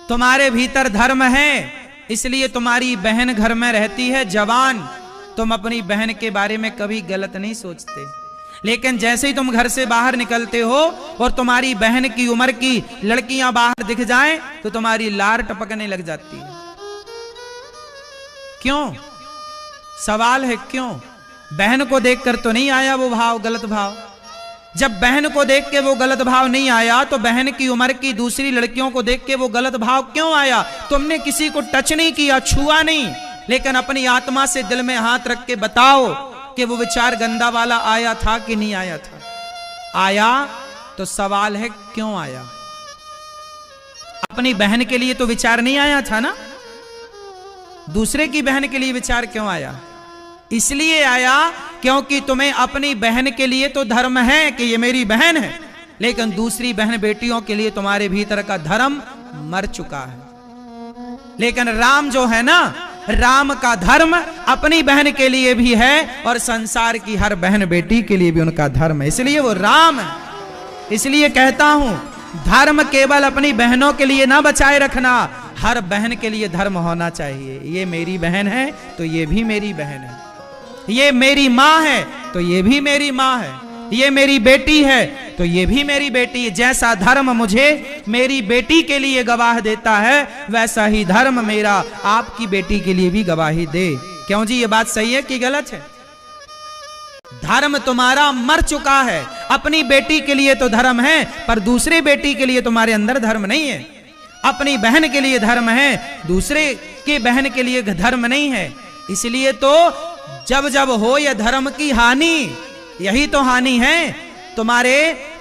तुम्हारे भीतर धर्म है, इसलिए तुम्हारी बहन घर में रहती है जवान, तुम अपनी बहन के बारे में कभी गलत नहीं सोचते। लेकिन जैसे ही तुम घर से बाहर निकलते हो और तुम्हारी बहन की उम्र की लड़कियां बाहर दिख जाएं तो तुम्हारी लार टपकने लग जाती है। क्यों? सवाल है क्यों? बहन को देखकर तो नहीं आया वो भाव, गलत भाव? जब बहन को देख के वो गलत भाव नहीं आया तो बहन की उम्र की दूसरी लड़कियों को देख के वो गलत भाव क्यों आया? तुमने किसी को टच नहीं किया, छुआ नहीं, लेकिन अपनी आत्मा से दिल में हाथ रख के बताओ कि वो विचार गंदा वाला आया था कि नहीं आया था? आया तो सवाल है क्यों आया? अपनी बहन के लिए तो विचार नहीं आया था ना, दूसरे की बहन के लिए विचार क्यों आया? इसलिए आया क्योंकि तुम्हें अपनी बहन के लिए तो धर्म है कि ये मेरी बहन है, लेकिन दूसरी बहन बेटियों के लिए तुम्हारे भीतर का धर्म मर चुका है। लेकिन राम जो है ना, राम का धर्म अपनी बहन के लिए भी है और संसार की हर बहन बेटी के लिए भी उनका धर्म है, इसलिए वो राम है। इसलिए कहता हूं धर्म केवल अपनी बहनों के लिए ना बचाए रखना, हर बहन के लिए धर्म होना चाहिए। ये मेरी बहन है तो ये भी मेरी बहन है, ये मेरी मां है तो ये भी मेरी मां है, ये मेरी बेटी है तो ये भी मेरी बेटी है। जैसा धर्म मुझे मेरी बेटी के लिए गवाह देता है, वैसा ही धर्म मेरा आपकी बेटी के लिए भी गवाही दे। क्यों जी, ये बात सही है कि गलत है? धर्म तुम्हारा मर चुका है। अपनी बेटी के लिए तो धर्म है, पर दूसरी बेटी के लिए तुम्हारे अंदर धर्म नहीं है। अपनी बहन के लिए धर्म है, दूसरे के बहन के लिए धर्म नहीं है। इसलिए तो जब जब हो यह धर्म की हानि, यही तो हानि है। तुम्हारे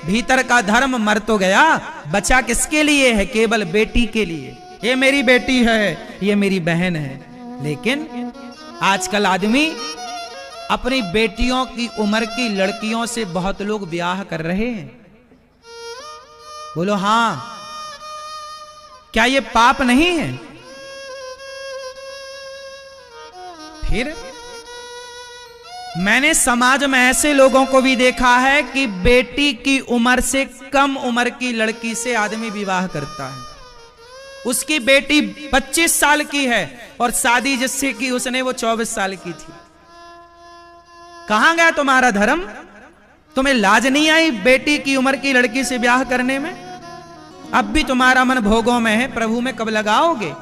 भीतर का धर्म मर तो गया, बचा किसके लिए है? केवल बेटी के लिए। ये मेरी बेटी है, ये मेरी बहन है। लेकिन आजकल आदमी अपनी बेटियों की उम्र की लड़कियों से बहुत लोग ब्याह कर रहे हैं। बोलो हां, क्या ये पाप नहीं है? फिर मैंने समाज में ऐसे लोगों को भी देखा है कि बेटी की उम्र से कम उम्र की लड़की से आदमी विवाह करता है। उसकी बेटी 25 साल की है और शादी जिससे की उसने वो 24 साल की थी। कहां गया तुम्हारा धर्म? तुम्हें लाज नहीं आई बेटी की उम्र की लड़की से ब्याह करने में? अब भी तुम्हारा मन भोगों में है, प्रभु में कब लगाओगे?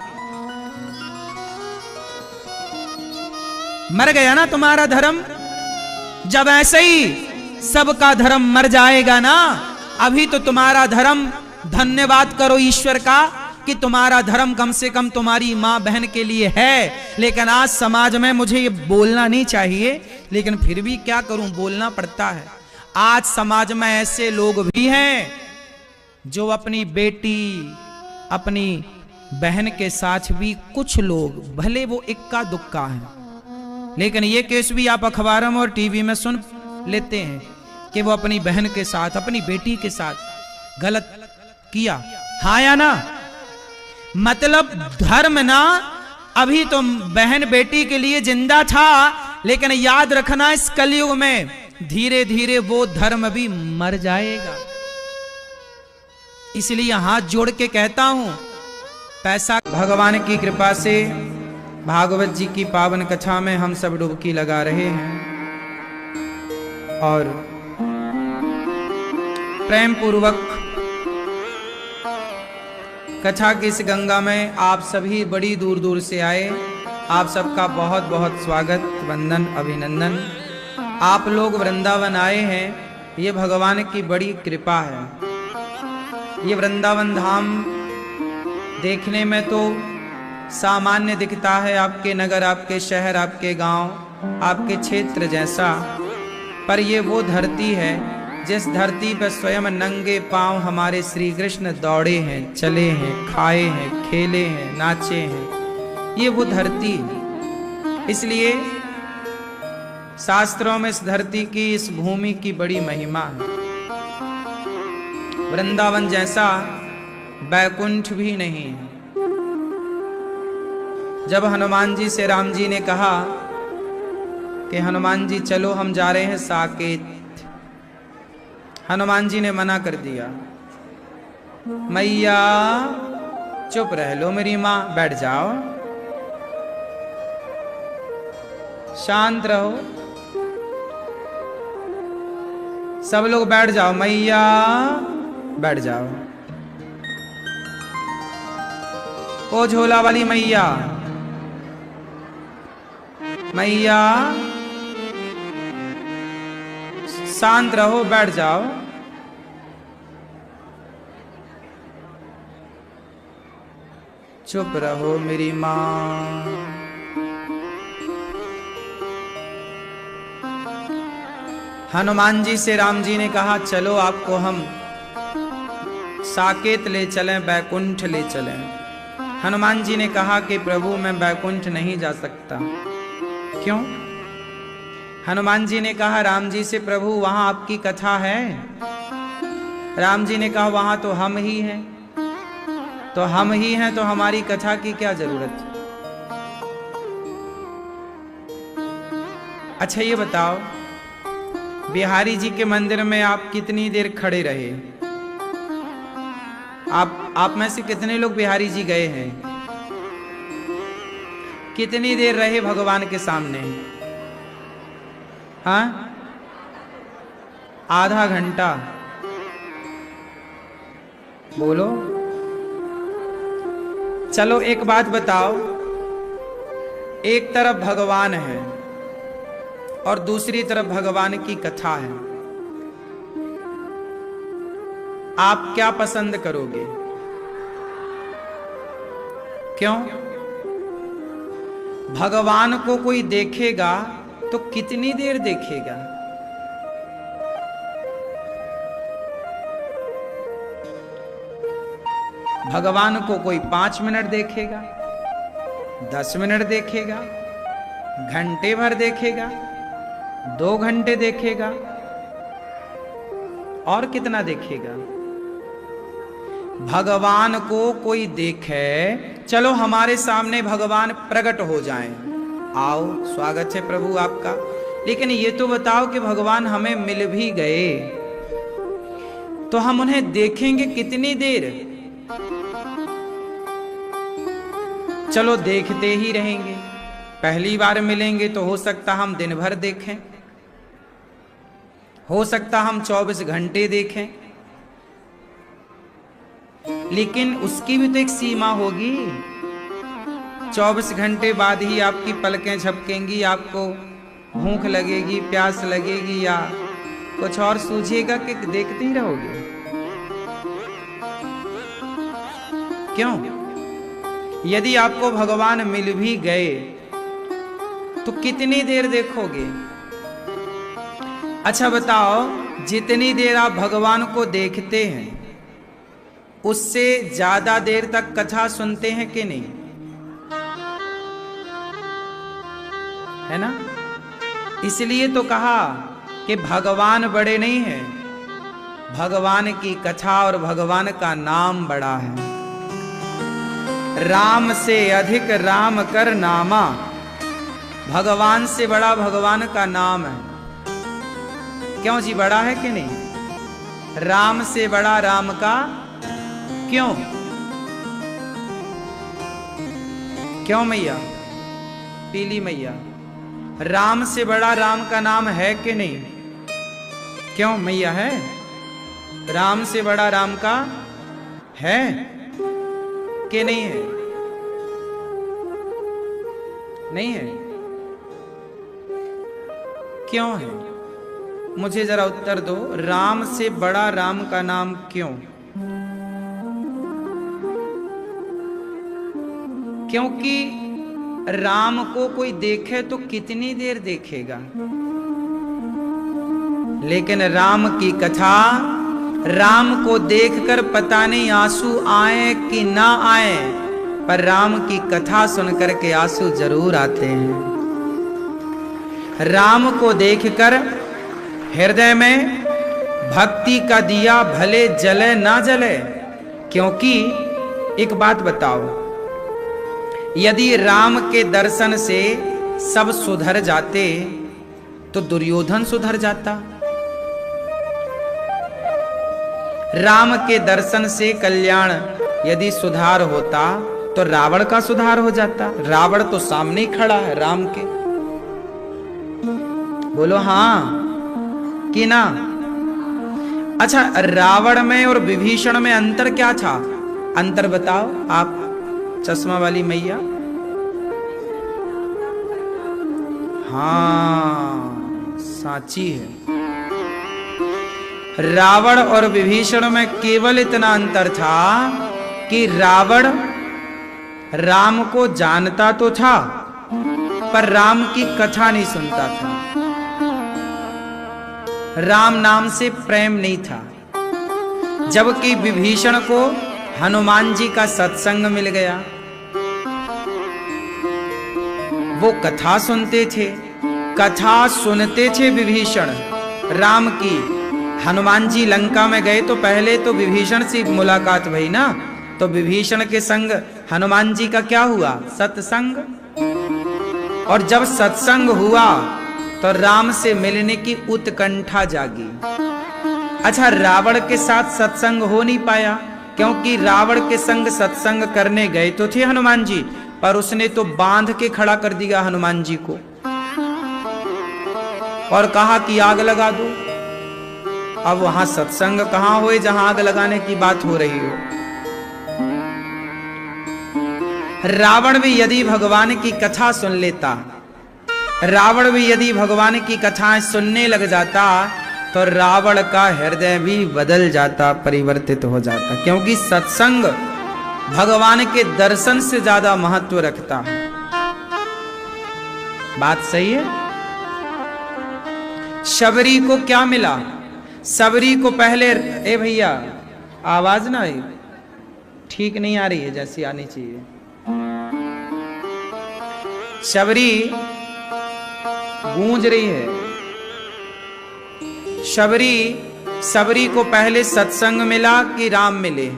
मर गया ना तुम्हारा धर्म। जब ऐसे ही सबका धर्म मर जाएगा ना, अभी तो तुम्हारा धर्म, धन्यवाद करो ईश्वर का कि तुम्हारा धर्म कम से कम तुम्हारी मां बहन के लिए है। लेकिन आज समाज में मुझे ये बोलना नहीं चाहिए, लेकिन फिर भी क्या करूं, बोलना पड़ता है। आज समाज में ऐसे लोग भी हैं जो अपनी बेटी, अपनी बहन के साथ भी कुछ लोग, भले वो इक्का दुक्का है, लेकिन ये केस भी आप अखबारों में और टीवी में सुन लेते हैं कि वो अपनी बहन के साथ, अपनी बेटी के साथ गलत किया। हाँ या ना? मतलब धर्म ना अभी तो बहन बेटी के लिए जिंदा था, लेकिन याद रखना इस कलयुग में धीरे धीरे वो धर्म भी मर जाएगा। इसलिए हाथ जोड़ के कहता हूं, पैसा भगवान की कृपा से भागवत जी की पावन कथा में हम सब डुबकी लगा रहे हैं और प्रेम पूर्वक कथा की इस गंगा में आप सभी बड़ी दूर दूर से आए। आप सबका बहुत बहुत स्वागत, वंदन, अभिनंदन। आप लोग वृंदावन आए हैं, ये भगवान की बड़ी कृपा है। ये वृंदावन धाम देखने में तो सामान्य दिखता है, आपके नगर, आपके शहर, आपके गांव, आपके क्षेत्र जैसा, पर ये वो धरती है जिस धरती पर स्वयं नंगे पांव हमारे श्री कृष्ण दौड़े हैं, चले हैं, खाए हैं, खेले हैं, नाचे हैं। ये वो धरती है। इसलिए शास्त्रों में इस धरती की, इस भूमि की बड़ी महिमा है। वृंदावन जैसा बैकुंठ भी नहीं है। जब हनुमान जी से राम जी ने कहा कि हनुमान जी चलो हम जा रहे हैं साकेत, हनुमान जी ने मना कर दिया। मैया चुप रह लो मेरी माँ, बैठ जाओ, शांत रहो, सब लोग बैठ जाओ, मैया बैठ जाओ। ओ झोला वाली मैया, मैया शांत रहो, बैठ जाओ। चुप रहो मेरी मां। हनुमान जी से राम जी ने कहा चलो आपको हम साकेत ले चलें, बैकुंठ ले चलें। हनुमान जी ने कहा कि प्रभु मैं बैकुंठ नहीं जा सकता। क्यों? हनुमान जी ने कहा राम जी से, प्रभु वहां आपकी कथा है। राम जी ने कहा वहां तो हम ही हैं, तो हम ही हैं तो हमारी कथा की क्या जरूरत। अच्छा ये बताओ, बिहारी जी के मंदिर में आप कितनी देर खड़े रहे? आप में से कितने लोग बिहारी जी गए हैं? कितनी देर रहे भगवान के सामने? हाँ, आधा घंटा। बोलो। चलो एक बात बताओ, एक तरफ भगवान है और दूसरी तरफ भगवान की कथा है, आप क्या पसंद करोगे? क्यों? भगवान को कोई देखेगा तो कितनी देर देखेगा? भगवान को कोई 5 मिनट देखेगा, 10 मिनट देखेगा, घंटे भर देखेगा, 2 घंटे देखेगा, और कितना देखेगा? भगवान को कोई देखे, चलो हमारे सामने भगवान प्रकट हो जाएं, आओ स्वागत है प्रभु आपका, लेकिन ये तो बताओ कि भगवान हमें मिल भी गए तो हम उन्हें देखेंगे कितनी देर? चलो देखते ही रहेंगे। पहली बार मिलेंगे तो हो सकता हम दिन भर देखें, हो सकता हम 24 घंटे देखें, लेकिन उसकी भी तो एक सीमा होगी। 24 घंटे बाद ही आपकी पलकें झपकेंगी, आपको भूख लगेगी, प्यास लगेगी, या कुछ और सूझेगा कि देखते ही रहोगे? क्यों? यदि आपको भगवान मिल भी गए तो कितनी देर देखोगे? अच्छा बताओ, जितनी देर आप भगवान को देखते हैं उससे ज्यादा देर तक कथा सुनते हैं कि नहीं? है ना? इसलिए तो कहा कि भगवान बड़े नहीं हैं, भगवान की कथा और भगवान का नाम बड़ा है। राम से अधिक राम कर नामा, भगवान से बड़ा भगवान का नाम है। क्यों जी, बड़ा है कि नहीं? राम से बड़ा राम का क्यों? क्यों मैया, पीली मैया, राम से बड़ा राम का नाम है कि नहीं? क्यों मैया, है? राम से बड़ा राम का है कि नहीं है? नहीं है? क्यों है? मुझे जरा उत्तर दो। राम से बड़ा राम का नाम क्यों? क्योंकि राम को कोई देखे तो कितनी देर देखेगा, लेकिन राम की कथा, राम को देखकर पता नहीं आंसू आए कि ना आए, पर राम की कथा सुनकर के आंसू जरूर आते हैं। राम को देखकर हृदय में भक्ति का दिया भले जले ना जले। क्योंकि एक बात बताओ, यदि राम के दर्शन से सब सुधर जाते तो दुर्योधन सुधर जाता। राम के दर्शन से कल्याण यदि सुधार होता तो रावण का सुधार हो जाता। रावण तो सामने ही खड़ा है राम के। बोलो हाँ कि ना? अच्छा, रावण में और विभीषण में अंतर क्या था? अंतर बताओ आप, चश्मा वाली मैया। हाँ, साची है। रावण और विभीषण में केवल इतना अंतर था कि रावण राम को जानता तो था, पर राम की कथा नहीं सुनता था। राम नाम से प्रेम नहीं था। जबकि विभीषण को हनुमान जी का सत्संग मिल गया, वो कथा सुनते थे। कथा सुनते थे विभीषण राम की। हनुमान जी लंका में गए तो पहले तो विभीषण से मुलाकात भई ना, तो विभीषण के संग हनुमान जी का क्या हुआ? सत्संग। और जब सत्संग हुआ तो राम से मिलने की उत्कंठा जागी। अच्छा, रावण के साथ सत्संग हो नहीं पाया, क्योंकि रावण के संग सत्संग करने गए तो थे हनुमान जी, पर उसने तो बांध के खड़ा कर दिया हनुमान जी को और कहा कि आग लगा दो। अब वहां सत्संग कहां हुए जहां आग लगाने की बात हो रही हो। रावण भी यदि भगवान की कथा सुन लेता, रावण भी यदि भगवान की कथाएं सुनने लग जाता, तो रावण का हृदय भी बदल जाता, परिवर्तित हो जाता। क्योंकि सत्संग भगवान के दर्शन से ज्यादा महत्व रखता है। बात सही है? शबरी को क्या मिला? शबरी को पहले, ए भैया आवाज ना आई, ठीक नहीं आ रही है जैसी आनी चाहिए। शबरी गूंज रही है। शबरी को पहले सत्संग मिला कि राम मिले?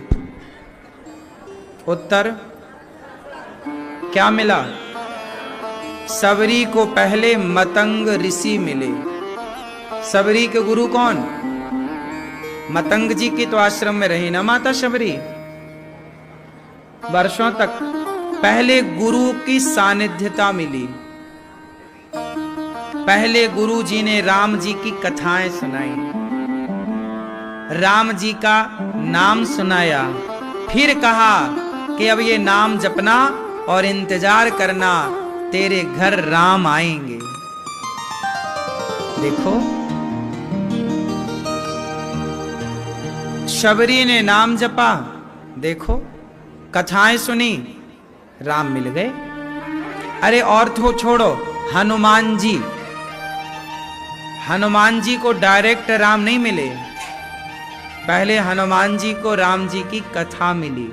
उत्तर क्या मिला? शबरी को पहले मतंग ऋषि मिले। शबरी के गुरु कौन? मतंग जी की तो आश्रम में रही ना माता शबरी वर्षों तक। पहले गुरु की सानिध्यता मिली। पहले गुरु जी ने राम जी की कथाएं सुनाई, राम जी का नाम सुनाया, फिर कहा कि अब ये नाम जपना और इंतजार करना, तेरे घर राम आएंगे। देखो, शबरी ने नाम जपा, देखो कथाएं सुनी, राम मिल गए। अरे और तो छोड़ो, हनुमान जी को डायरेक्ट राम नहीं मिले, पहले हनुमान जी को राम जी की कथा मिली।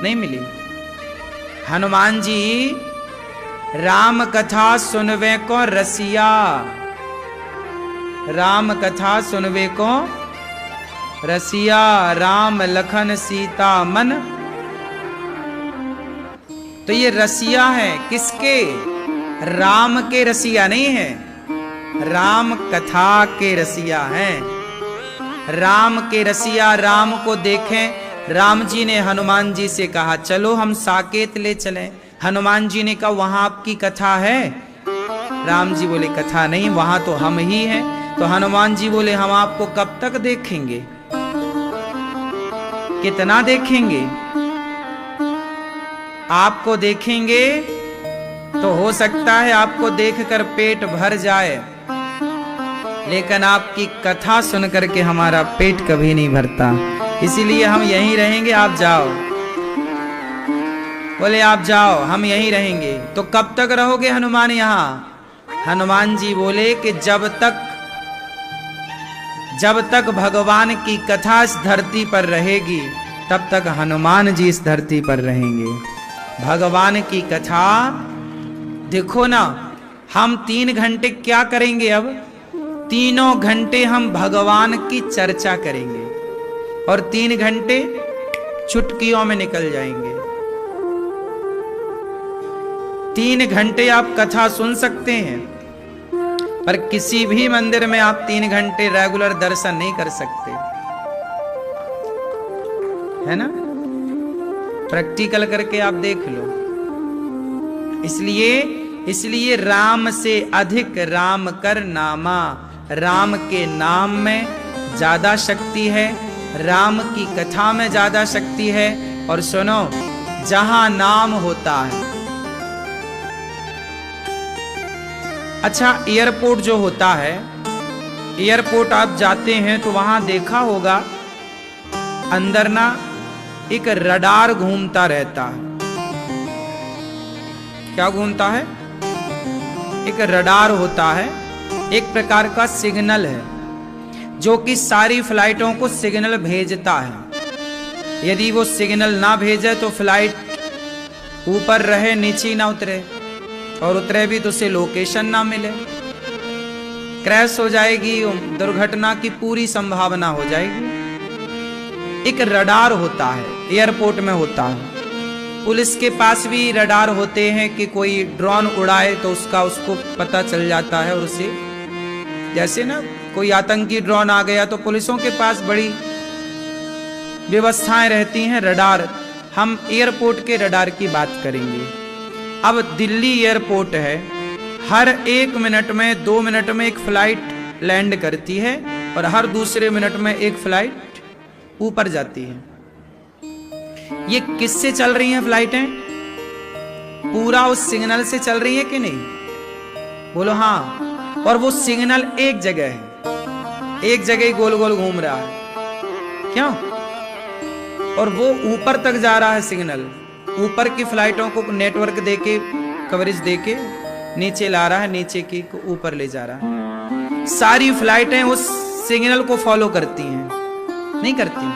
नहीं मिली? हनुमान जी राम कथा सुनवे को रसिया, राम कथा सुनवे को रसिया, राम लखन सीता मन तो ये रसिया है किसके? राम के रसिया नहीं है, राम कथा के रसिया हैं। राम के रसिया राम को देखें। राम जी ने हनुमान जी से कहा चलो हम साकेत ले चलें। हनुमान जी ने कहा वहां आपकी कथा है? राम जी बोले कथा नहीं, वहां तो हम ही हैं। तो हनुमान जी बोले हम आपको कब तक देखेंगे, कितना देखेंगे? आपको देखेंगे तो हो सकता है आपको देखकर पेट भर जाए, लेकिन आपकी कथा सुनकर के हमारा पेट कभी नहीं भरता, इसीलिए हम यहीं रहेंगे, आप जाओ। बोले आप जाओ हम यहीं रहेंगे। तो कब तक रहोगे हनुमान यहाँ? हनुमान जी बोले कि जब तक भगवान की कथा इस धरती पर रहेगी तब तक हनुमान जी इस धरती पर रहेंगे। भगवान की कथा देखो ना, हम 3 घंटे क्या करेंगे? अब 3 घंटे हम भगवान की चर्चा करेंगे और 3 घंटे चुटकियों में निकल जाएंगे। 3 घंटे आप कथा सुन सकते हैं, पर किसी भी मंदिर में आप 3 घंटे रेगुलर दर्शन नहीं कर सकते, है ना? प्रैक्टिकल करके आप देख लो। इसलिए राम से अधिक राम कर नामा, राम के नाम में ज्यादा शक्ति है, राम की कथा में ज्यादा शक्ति है। और सुनो, जहां नाम होता है, अच्छा एयरपोर्ट जो होता है, एयरपोर्ट आप जाते हैं तो वहां देखा होगा अंदर ना एक रडार घूमता रहता है। क्या घूमता है? एक रडार होता है, एक प्रकार का सिग्नल है जो कि सारी फ्लाइटों को सिग्नल भेजता है। यदि वो सिग्नल ना भेजे तो फ्लाइट ऊपर रहे नीचे ना उतरे, और उतरे भी तो उसे लोकेशन ना मिले, क्रैश हो जाएगी, दुर्घटना की पूरी संभावना हो जाएगी। एक रडार होता है, एयरपोर्ट में होता है। पुलिस के पास भी रडार होते हैं कि कोई ड्रोन उड़ाए तो उसको पता चल जाता है, और उसे जैसे ना कोई आतंकी ड्रोन आ गया तो पुलिसों के पास बड़ी व्यवस्थाएं रहती हैं। रडार, हम एयरपोर्ट के रडार की बात करेंगे। अब दिल्ली एयरपोर्ट है, हर 1 मिनट में 2 मिनट में एक फ्लाइट लैंड करती है और हर दूसरे मिनट में एक फ्लाइट ऊपर जाती है। ये किससे चल रही हैं फ्लाइटें? पूरा उस सिग्नल से चल रही है कि नहीं? बोलो हाँ। और वो सिग्नल एक जगह है, एक जगह ही गोल गोल घूम रहा है। क्यों? और वो ऊपर तक जा रहा है सिग्नल, ऊपर की फ्लाइटों को नेटवर्क देके, कवरेज देके नीचे ला रहा है, नीचे की को ऊपर ले जा रहा है। सारी फ्लाइटें उस सिग्नल को फॉलो करती हैं? नहीं करती,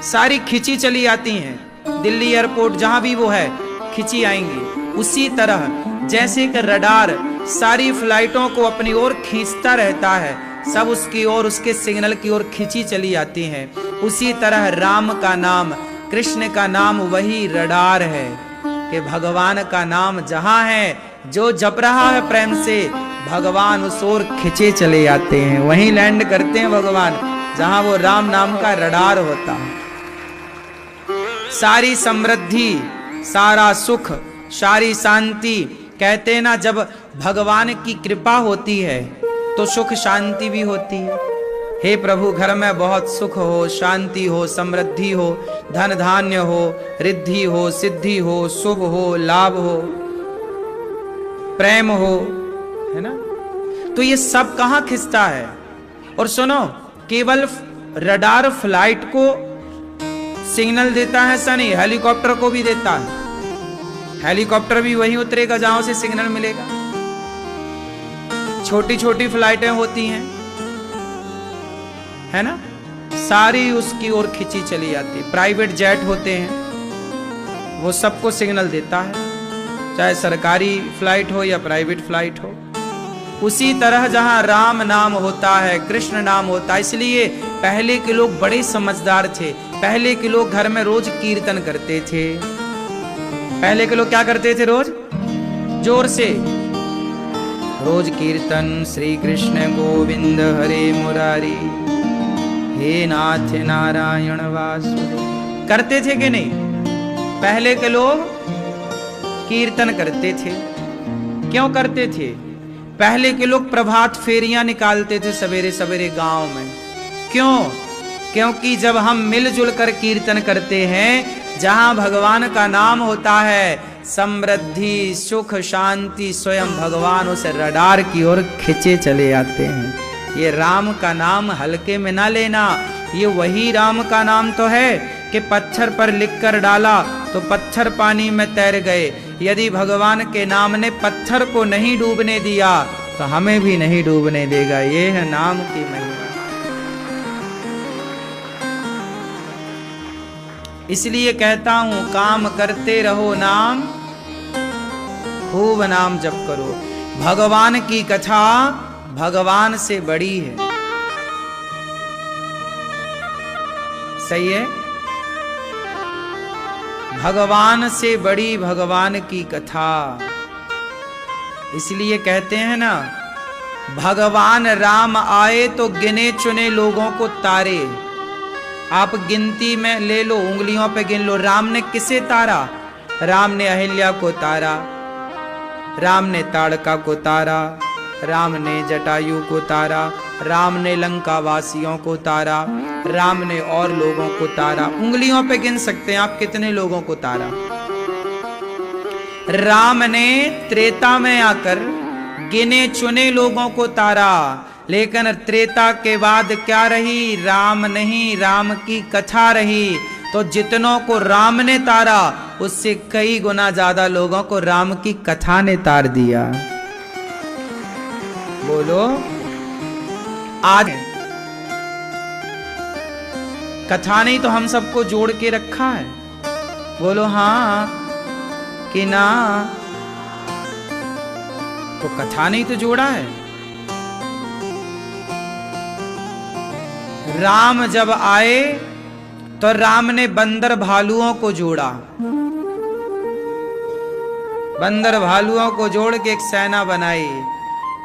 सारी खिंची चली आती हैं। दिल्ली एयरपोर्ट जहां भी वो है खिंची आएंगी। उसी तरह जैसे कि रडार सारी फ्लाइटों को अपनी ओर खींचता रहता है, सब उसकी ओर, उसके सिग्नल की ओर खिंची चली आती हैं, उसी तरह राम का नाम, कृष्ण का नाम वही रडार है कि भगवान का नाम जहां है, जो जप रहा है प्रेम से, भगवान उस ओर खिंचे चले आते हैं, वहीं लैंड करते हैं भगवान जहां वो राम नाम का रडार होता है। सारी समृद्धि, सारा सुख, सारी शांति, कहते हैं ना जब भगवान की कृपा होती है तो सुख शांति भी होती है। हे प्रभु, घर में बहुत सुख हो, शांति हो, समृद्धि हो, धन धान्य हो, रिद्धि हो, सिद्धि हो, शुभ हो, लाभ हो, प्रेम हो, है ना? तो ये सब कहां खिंचता है? और सुनो, केवल रडार फ्लाइट को सिग्नल देता है ऐसा नहीं, हेलीकॉप्टर को भी देता है। हेलीकॉप्टर भी वहीं उतरेगा जहां से सिग्नल मिलेगा। छोटी छोटी फ्लाइटें होती हैं, है ना, सारी उसकी ओर खिंची चली जाती है। प्राइवेट जेट होते हैं, वो सबको सिग्नल देता है, चाहे सरकारी फ्लाइट हो या प्राइवेट फ्लाइट हो। उसी तरह जहां राम नाम होता है, कृष्ण नाम होता है, इसलिए पहले के लोग बड़े समझदार थे। पहले के लोग घर में रोज कीर्तन करते थे, पहले के लोग क्या करते थे? रोज जोर से रोज कीर्तन, श्री कृष्ण गोविंद हरे मुरारी, हे नाथ नारायण वासुदेव, करते थे कि नहीं? पहले के लोग कीर्तन करते थे। क्यों करते थे? पहले के लोग प्रभात फेरियां निकालते थे सवेरे सवेरे गांव में। क्यों? क्योंकि जब हम मिलजुल कर कीर्तन करते हैं, जहां भगवान का नाम होता है, समृद्धि सुख शांति स्वयं भगवान उस रडार की ओर खिंचे चले आते हैं। ये राम का नाम हल्के में ना लेना। ये वही राम का नाम तो है कि पत्थर पर लिखकर डाला तो पत्थर पानी में तैर गए। यदि भगवान के नाम ने पत्थर को नहीं डूबने दिया तो हमें भी नहीं डूबने देगा। ये है नाम की महिमा। इसलिए कहता हूं, काम करते रहो नाम, खूब नाम जप करो। भगवान की कथा भगवान से बड़ी है। सही है? भगवान से बड़ी भगवान की कथा। इसलिए कहते हैं ना, भगवान राम आए तो गिने चुने लोगों को तारे। आप गिनती में ले लो, उंगलियों पे गिन लो। राम ने किसे तारा? राम ने अहिल्या को तारा, राम ने ताड़का को तारा, राम ने जटायु को तारा, राम ने लंका वासियों को तारा, राम ने और लोगों को तारा। उंगलियों पे गिन सकते हैं आप कितने लोगों को तारा। राम ने त्रेता में आकर गिने चुने लोगों को तारा, लेकिन त्रेता के बाद क्या रही? राम नहीं, राम की कथा रही। तो जितनों को राम ने तारा, उससे कई गुना ज्यादा लोगों को राम की कथा ने तार दिया। बोलो, आज कथा नहीं तो हम सबको जोड़ के रखा है। बोलो हाँ कि ना? तो कथा नहीं तो जोड़ा है। राम जब आए तो राम ने बंदर भालुओं को जोड़ा। बंदर भालुओं को जोड़ के एक सेना बनाई।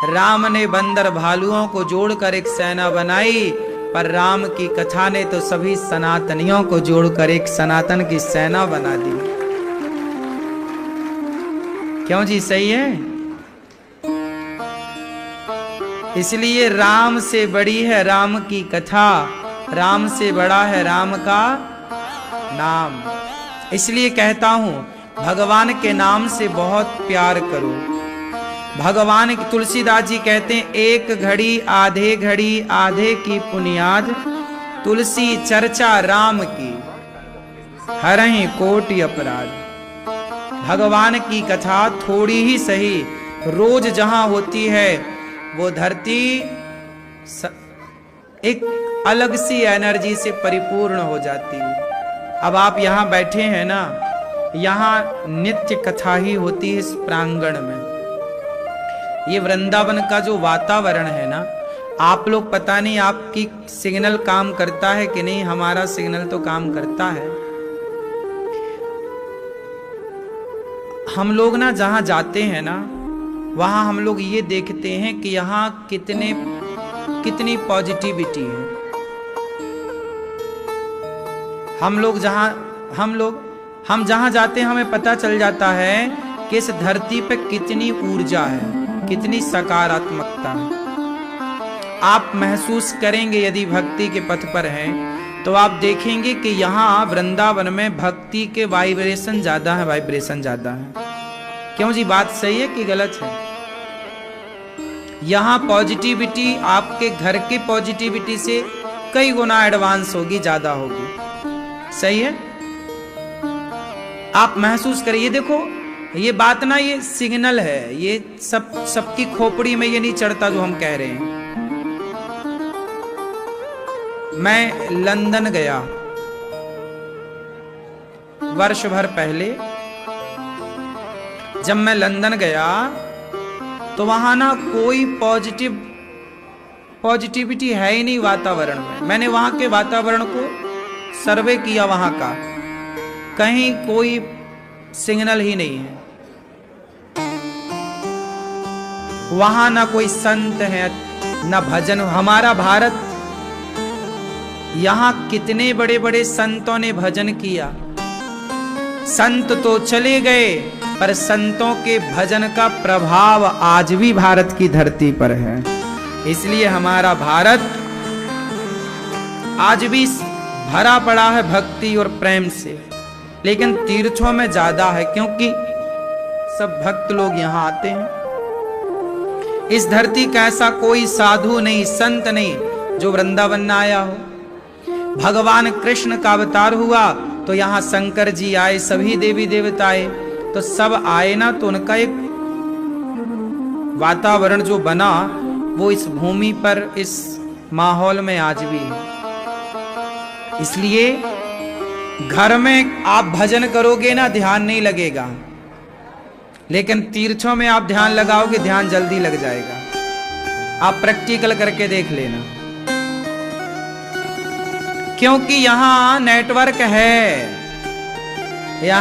राम ने बंदर भालुओं को जोड़कर एक सेना बनाई, पर राम की कथा ने तो सभी सनातनियों को जोड़कर एक सनातन की सेना बना दी। क्यों जी? सही है? इसलिए राम से बड़ी है राम की कथा, राम से बड़ा है राम का नाम। इसलिए कहता हूं, भगवान के नाम से बहुत प्यार करो। भगवान की तुलसीदास जी कहते हैं, एक घड़ी आधे की पुनियाद, तुलसी चर्चा राम की, हरहि कोटि अपराध। भगवान की कथा थोड़ी ही सही रोज जहां होती है, वो धरती एक अलग सी एनर्जी से परिपूर्ण हो जाती है। अब आप यहाँ बैठे हैं ना, यहाँ नित्य कथा ही होती है इस प्रांगण में। ये वृंदावन का जो वातावरण है ना, आप लोग पता नहीं आपकी सिग्नल काम करता है कि नहीं, हमारा सिग्नल तो काम करता है। हम लोग ना जहां जाते हैं ना, वहां हम लोग ये देखते हैं कि यहाँ कितनी पॉजिटिविटी है। हम जहां जाते हैं, हमें पता चल जाता है कि इस धरती पे कितनी ऊर्जा है, कितनी सकारात्मकता है। आप महसूस करेंगे यदि भक्ति के पथ पर हैं, तो आप देखेंगे कि यहाँ वृंदावन में भक्ति के वाइब्रेशन ज्यादा है। क्यों जी? बात सही है कि गलत है? यहाँ पॉजिटिविटी आपके घर के पॉजिटिविटी से कई गुना एडवांस होगी, ज्यादा होगी। सही है? आप महसूस करिए। ये देखो, ये बात ना, ये सिग्नल है। ये सबकी खोपड़ी में ये नहीं चढ़ता जो हम कह रहे हैं। मैं लंदन गया वर्ष भर पहले। जब मैं लंदन गया तो वहां ना कोई पॉजिटिविटी है ही नहीं वातावरण में। मैंने वहां के वातावरण को सर्वे किया, वहां का कहीं कोई सिग्नल ही नहीं है। वहां ना कोई संत है ना भजन। हमारा भारत, यहां कितने बड़े बड़े संतों ने भजन किया। संत तो चले गए, पर संतों के भजन का प्रभाव आज भी भारत की धरती पर है। इसलिए हमारा भारत आज भी भरा पड़ा है भक्ति और प्रेम से, लेकिन तीर्थों में ज्यादा है, क्योंकि सब भक्त लोग यहां आते हैं। इस धरती का ऐसा कोई साधु नहीं, संत नहीं जो वृंदावन न आया हो। भगवान कृष्ण का अवतार हुआ तो यहां शंकर जी आए, सभी देवी देवता आए, तो सब आए ना, तो उनका एक वातावरण जो बना वो इस भूमि पर, इस माहौल में आज भी है। इसलिए घर में आप भजन करोगे ना, ध्यान नहीं लगेगा, लेकिन तीर्थों में आप ध्यान लगाओगे, ध्यान जल्दी लग जाएगा। आप प्रैक्टिकल करके देख लेना, क्योंकि यहां नेटवर्क है। यहां